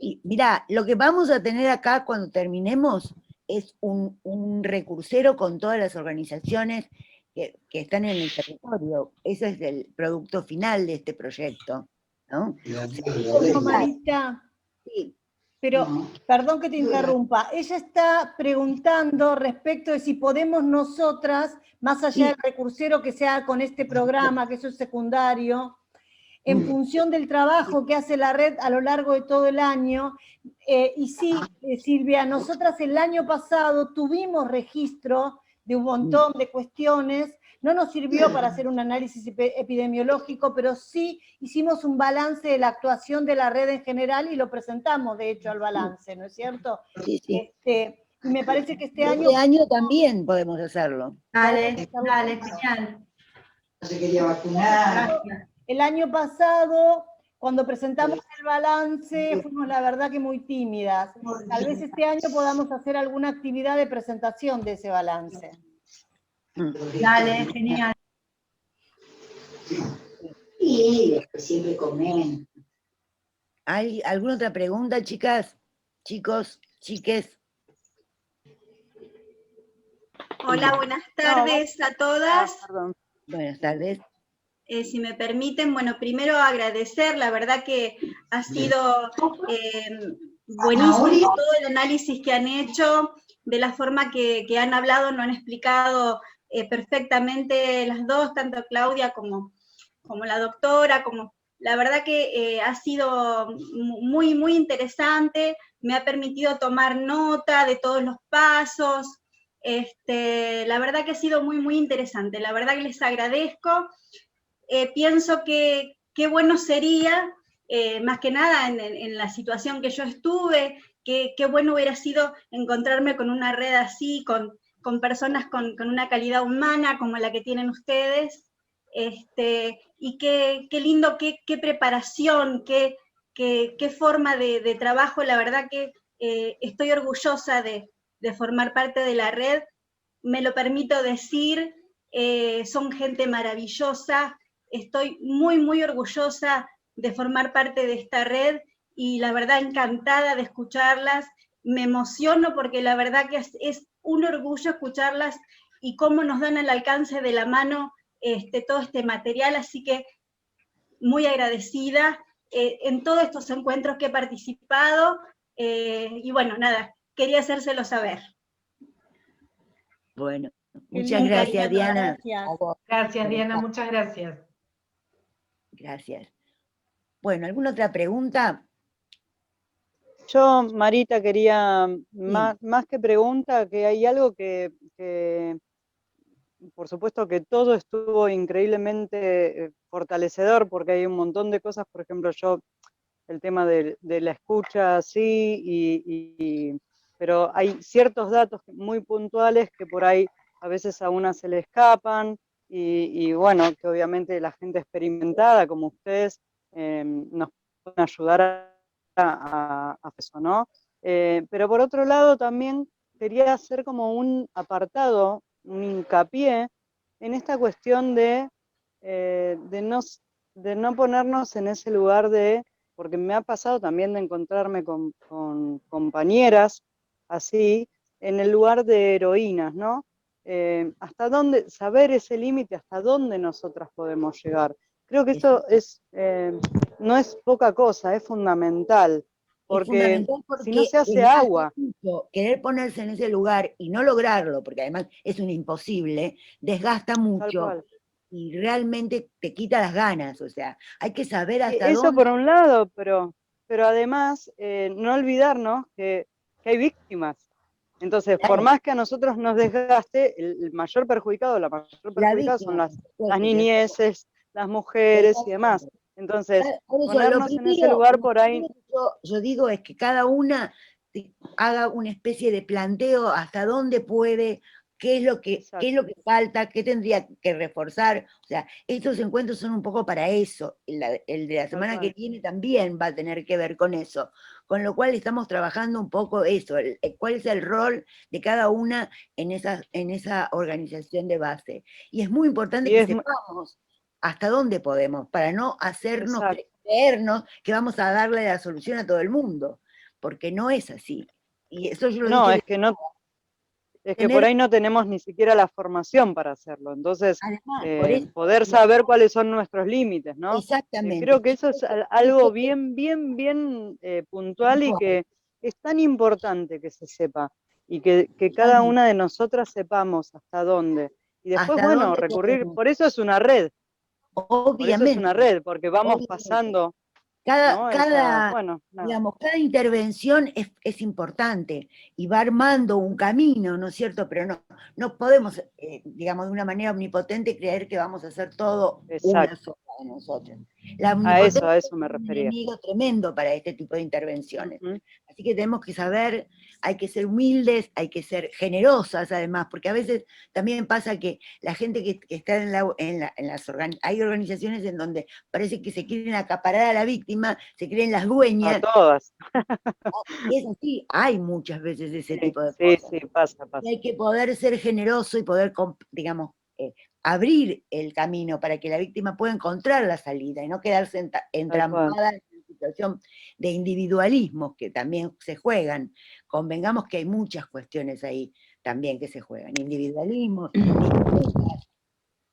Y mira, lo que vamos a tener acá cuando terminemos es un recursero con todas las organizaciones que están en el territorio. Ese es el producto final de este proyecto, ¿no? Marita, Sí, pero perdón que te interrumpa. Ella está preguntando respecto de si podemos nosotras, más allá del recursero que sea con este programa, que eso es secundario, en función del trabajo que hace la red a lo largo de todo el año. Y sí, Silvia, nosotras el año pasado tuvimos registro de un montón de cuestiones, no nos sirvió para hacer un análisis epidemiológico, pero sí hicimos un balance de la actuación de la red en general y lo presentamos, de hecho, al balance, ¿no es cierto? sí, sí. Y me parece que este Este año... año también podemos hacerlo. Dale, genial. No se quería vacunar. Gracias. El año pasado, cuando presentamos el balance, fuimos la verdad que muy tímidas. Tal vez este año podamos hacer alguna actividad de presentación de ese balance. Dale, genial. Y después siempre comen. ¿Hay alguna otra pregunta, chicas? Chicos, chiques. Hola, buenas tardes a todas. Perdón. Buenas tardes. Si me permiten, bueno, primero agradecer, la verdad que ha sido buenísimo todo el análisis que han hecho, de la forma que han hablado, nos han explicado perfectamente las dos, tanto Claudia como la doctora, la verdad que ha sido muy, muy interesante, me ha permitido tomar nota de todos los pasos, la verdad que ha sido muy, muy interesante, la verdad que les agradezco. Pienso que qué bueno sería, más que nada en la situación que yo estuve, qué bueno hubiera sido encontrarme con una red así, con personas con una calidad humana como la que tienen ustedes, y qué lindo, qué preparación, qué forma de trabajo, la verdad que estoy orgullosa de formar parte de la red, me lo permito decir, son gente maravillosa, estoy muy, muy orgullosa de formar parte de esta red y la verdad encantada de escucharlas. Me emociono porque la verdad que es un orgullo escucharlas y cómo nos dan al alcance de la mano todo este material, así que muy agradecida en todos estos encuentros que he participado y bueno, nada, quería hacérselo saber. Bueno, muchas gracias, Diana. Gracias, Diana, muchas gracias. Gracias. Bueno, ¿alguna otra pregunta? Yo, Marita, quería, más que pregunta, que hay algo que por supuesto que todo estuvo increíblemente fortalecedor, porque hay un montón de cosas, por ejemplo, yo, el tema de la escucha, sí, pero hay ciertos datos muy puntuales que por ahí a veces a una se le escapan, y bueno, que obviamente la gente experimentada como ustedes nos pueden ayudar a eso, ¿no? Pero por otro lado también quería hacer como un apartado, un hincapié en esta cuestión de no ponernos en ese lugar porque me ha pasado también de encontrarme con compañeras así, en el lugar de heroínas, ¿no? Hasta dónde, saber ese límite, hasta dónde nosotras podemos llegar. Creo que esto no es poca cosa, es fundamental. Porque si no se hace agua. Mucho, querer ponerse en ese lugar y no lograrlo, porque además es un imposible, desgasta mucho y realmente te quita las ganas, o sea, hay que saber hasta dónde. Eso por un lado, pero además no olvidarnos que hay víctimas. Entonces, por más que a nosotros nos desgaste, el mayor perjudicado, la mayor perjudicada son las niñeces, las mujeres y demás. Entonces, Por eso, ponernos en ese lugar por ahí. Yo digo es que cada una haga una especie de planteo hasta dónde puede, qué es lo que falta, qué tendría que reforzar. O sea, estos encuentros son un poco para eso. El de la semana que viene también va a tener que ver con eso. Con lo cual estamos trabajando un poco eso, cuál es el rol de cada una en esa organización de base. Y es muy importante que sepamos hasta dónde podemos, para no hacernos creernos que vamos a darle la solución a todo el mundo, porque no es así. Y eso yo lo No, dije. es que no. Es que por ahí no tenemos ni siquiera la formación para hacerlo. Entonces, además, poder saber cuáles son nuestros límites, ¿no? Exactamente. Creo que eso es algo bien puntual y que es tan importante que se sepa. Y que cada una de nosotras sepamos hasta dónde. Y después, bueno, recurrir, por eso es una red. Obviamente. Por eso es una red, porque vamos pasando. Cada intervención es importante y va armando un camino, ¿no es cierto? Pero no podemos, digamos, de una manera omnipotente creer que vamos a hacer todo una sola de nosotros. La omnipotencia a eso me es un refería. enemigo tremendo para este tipo de intervenciones. Así que tenemos que saber, hay que ser humildes, hay que ser generosas además, porque a veces también pasa que la gente que está hay organizaciones en donde parece que se quieren acaparar a la víctima, se creen las dueñas. A todas. Y es así, hay muchas veces ese tipo de cosas. Sí, pasa. Y hay que poder ser generoso y poder, digamos, abrir el camino para que la víctima pueda encontrar la salida y no quedarse entrampada en una situación de individualismos que también se juegan. Convengamos que hay muchas cuestiones ahí también que se juegan. Individualismo,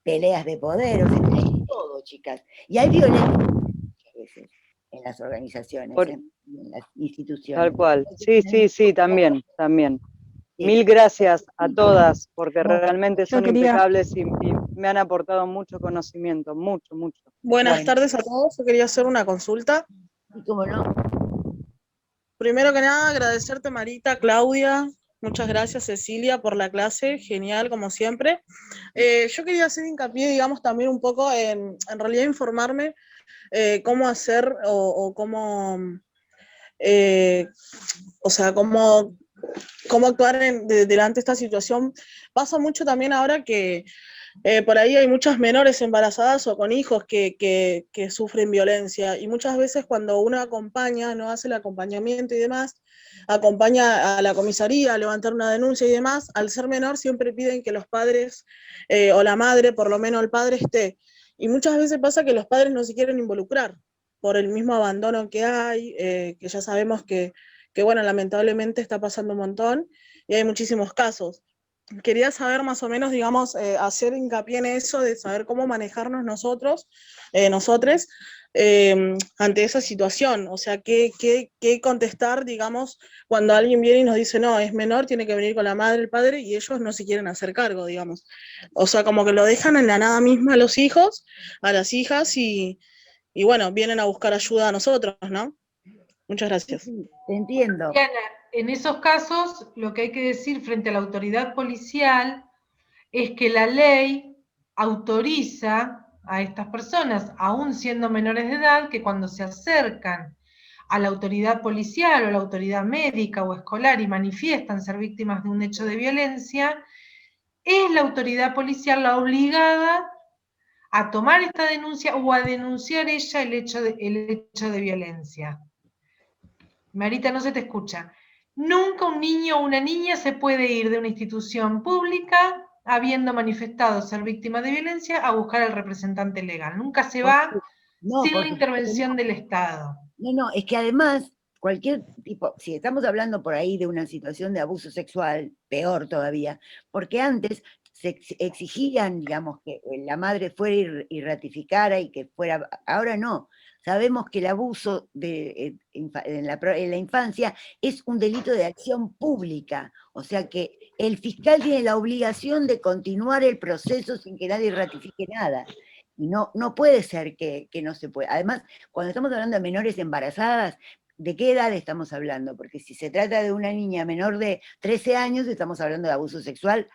peleas de poder, o sea, hay todo, chicas. Y hay violencia muchas veces en las organizaciones, en las instituciones. Tal cual. Sí, también. Sí. Mil gracias a todas, porque realmente son impecables y me han aportado mucho conocimiento, mucho. Buenas tardes a todos, yo quería hacer una consulta. ¿Y cómo no? Primero que nada, agradecerte, Marita, Claudia, muchas gracias, Cecilia, por la clase, genial, como siempre. Yo quería hacer hincapié, digamos, también un poco en realidad informarme cómo hacer o cómo, cómo actuar delante de esta situación. Pasa mucho también ahora que por ahí hay muchas menores embarazadas o con hijos que sufren violencia, y muchas veces cuando uno acompaña, no hace el acompañamiento y demás, acompaña a la comisaría a levantar una denuncia y demás, al ser menor siempre piden que los padres o la madre, por lo menos el padre, esté. Y muchas veces pasa que los padres no se quieren involucrar por el mismo abandono que hay, que ya sabemos que bueno, lamentablemente está pasando un montón y hay muchísimos casos. Quería saber más o menos, digamos, hacer hincapié en eso, de saber cómo manejarnos nosotros, nosotres, ante esa situación. O sea, qué contestar, digamos, cuando alguien viene y nos dice, no, es menor, tiene que venir con la madre, el padre, y ellos no se quieren hacer cargo, digamos. O sea, como que lo dejan en la nada misma a los hijos, a las hijas, y bueno, vienen a buscar ayuda a nosotros, ¿no? Muchas gracias. Sí, te entiendo. Diana, en esos casos, lo que hay que decir frente a la autoridad policial es que la ley autoriza a estas personas, aún siendo menores de edad, que cuando se acercan a la autoridad policial o a la autoridad médica o escolar y manifiestan ser víctimas de un hecho de violencia, es la autoridad policial la obligada a tomar esta denuncia o a denunciar ella el hecho de violencia. Marita, no se te escucha. Nunca un niño o una niña se puede ir de una institución pública habiendo manifestado ser víctima de violencia a buscar al representante legal. Nunca se va sin la intervención del Estado. No, es que además, cualquier tipo, si estamos hablando por ahí de una situación de abuso sexual, peor todavía, porque antes se exigían, digamos, que la madre fuera y ratificara y que fuera, ahora no. Sabemos que el abuso en la infancia es un delito de acción pública, o sea que el fiscal tiene la obligación de continuar el proceso sin que nadie ratifique nada. Y no puede ser que no se pueda. Además, cuando estamos hablando de menores embarazadas, ¿de qué edad estamos hablando? Porque si se trata de una niña menor de 13 años, estamos hablando de abuso sexual.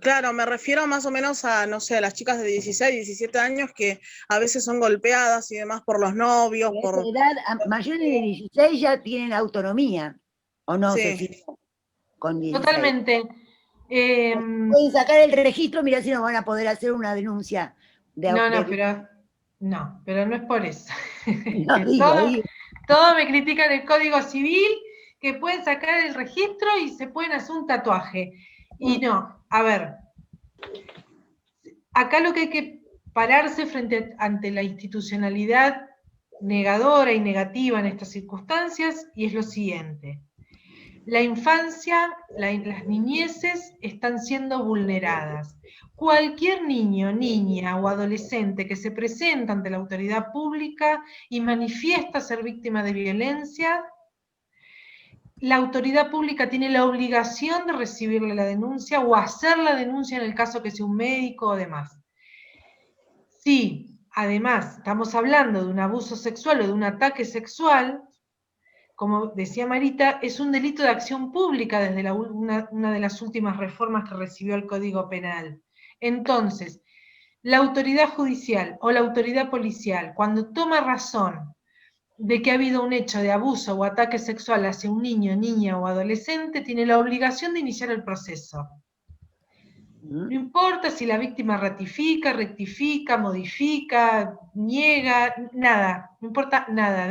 Claro, me refiero más o menos a, no sé, a las chicas de 16, 17 años que a veces son golpeadas y demás por los novios, A por... esa edad, mayores de 16 ya tienen autonomía, ¿o no, Sí. Cecilia? Con 16. Totalmente. Pueden sacar el registro, mirá si no van a poder hacer una denuncia. No, pero no es por eso. No, digo. Todo me critican el Código Civil, que pueden sacar el registro y se pueden hacer un tatuaje. Y no, a ver, acá lo que hay que pararse ante la institucionalidad negadora y negativa en estas circunstancias, y es lo siguiente. La infancia, las niñeces están siendo vulneradas. Cualquier niño, niña o adolescente que se presenta ante la autoridad pública y manifiesta ser víctima de violencia, la autoridad pública tiene la obligación de recibirle la denuncia o hacer la denuncia en el caso que sea un médico o demás. Si, además, estamos hablando de un abuso sexual o de un ataque sexual, como decía Marita, es un delito de acción pública desde una de las últimas reformas que recibió el Código Penal. Entonces, la autoridad judicial o la autoridad policial, cuando toma razón de que ha habido un hecho de abuso o ataque sexual hacia un niño, niña o adolescente, tiene la obligación de iniciar el proceso. No importa si la víctima ratifica, rectifica, modifica, niega, nada, no importa nada,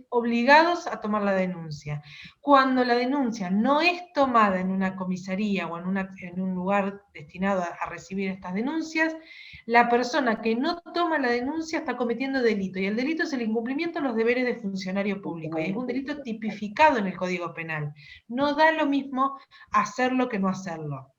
obligados a tomar la denuncia. Cuando la denuncia no es tomada en una comisaría o en un lugar destinado a recibir estas denuncias, la persona que no toma la denuncia está cometiendo delito, y el delito es el incumplimiento de los deberes de funcionario público, y es un delito tipificado en el Código Penal. No da lo mismo hacerlo que no hacerlo.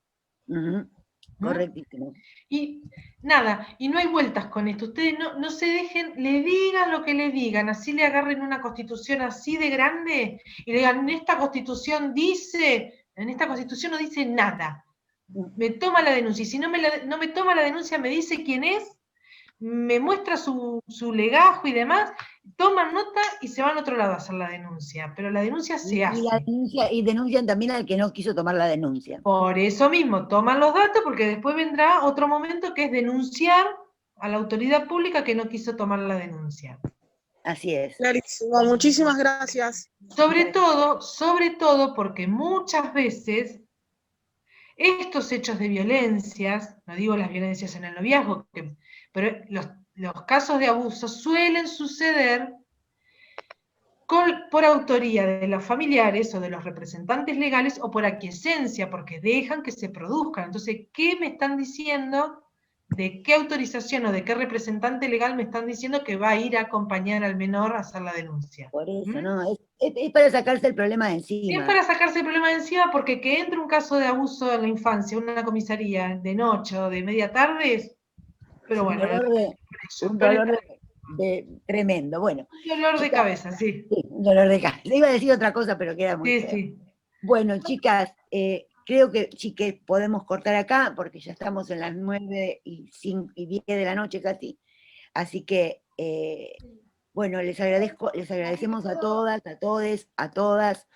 Correctísimo. Y nada, y no hay vueltas con esto. Ustedes no se dejen, le digan lo que le digan, así le agarren una constitución así de grande y le digan, en esta constitución no dice nada. Me toma la denuncia, y si no me toma la denuncia, me dice quién es, me muestra su legajo y demás, toman nota y se van a otro lado a hacer la denuncia, pero la denuncia se hace. Y denuncian también al que no quiso tomar la denuncia. Por eso mismo, toman los datos, porque después vendrá otro momento que es denunciar a la autoridad pública que no quiso tomar la denuncia. Así es. Clarísimo, muchísimas gracias. Sobre todo porque muchas veces estos hechos de violencias, no digo las violencias en el noviazgo, pero los casos de abuso suelen suceder por autoría de los familiares o de los representantes legales o por aquiescencia, porque dejan que se produzcan. Entonces, ¿qué me están diciendo? ¿De qué autorización o de qué representante legal me están diciendo que va a ir a acompañar al menor a hacer la denuncia? Por eso, ¿no? Es para sacarse el problema de encima. Es para sacarse el problema de encima, porque que entre un caso de abuso en la infancia, una comisaría de noche o de media tarde, pero bueno. Un dolor tremendo, bueno. Un dolor de cabeza, sí. Sí, un dolor de cabeza. Iba a decir otra cosa, pero queda muy feo. Sí. Bueno, chicas, creo que sí que podemos cortar acá, porque ya estamos en las 9:10 de la noche casi. Así que, bueno, les agradecemos a todas, a todes, a todas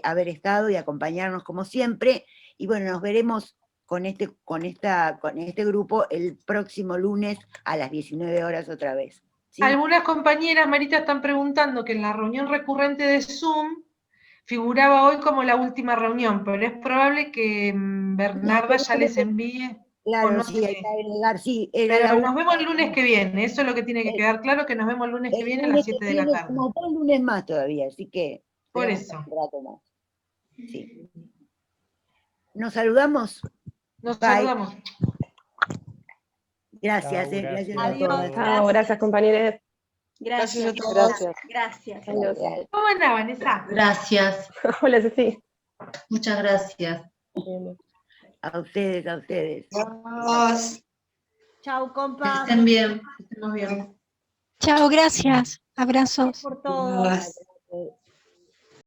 haber estado y acompañarnos como siempre. Y bueno, nos veremos con este grupo el próximo lunes a las 19 horas otra vez. ¿Sí? Algunas compañeras, Marita, están preguntando que en la reunión recurrente de Zoom figuraba hoy como la última reunión, pero es probable que Bernarda ya les envíe. Claro, sí, hay que agregar, sí. Pero nos vemos el lunes que viene, eso es lo que tiene que quedar claro, que nos vemos el lunes que viene a las 7 de la tarde. Como 2 lunes más todavía, así que... Por eso. Un rato más. Sí. ¿Nos saludamos? Nos saludamos. Gracias, gracias a todos. Chao, gracias compañeros. Gracias a todos. Gracias. ¿Cómo anda, Vanessa? Gracias. Hola, Ceci. Muchas gracias. A ustedes, a ustedes. Chau, compa. Que estén bien, que estemos bien. Chao, gracias. Abrazos. Por todo. Gracias.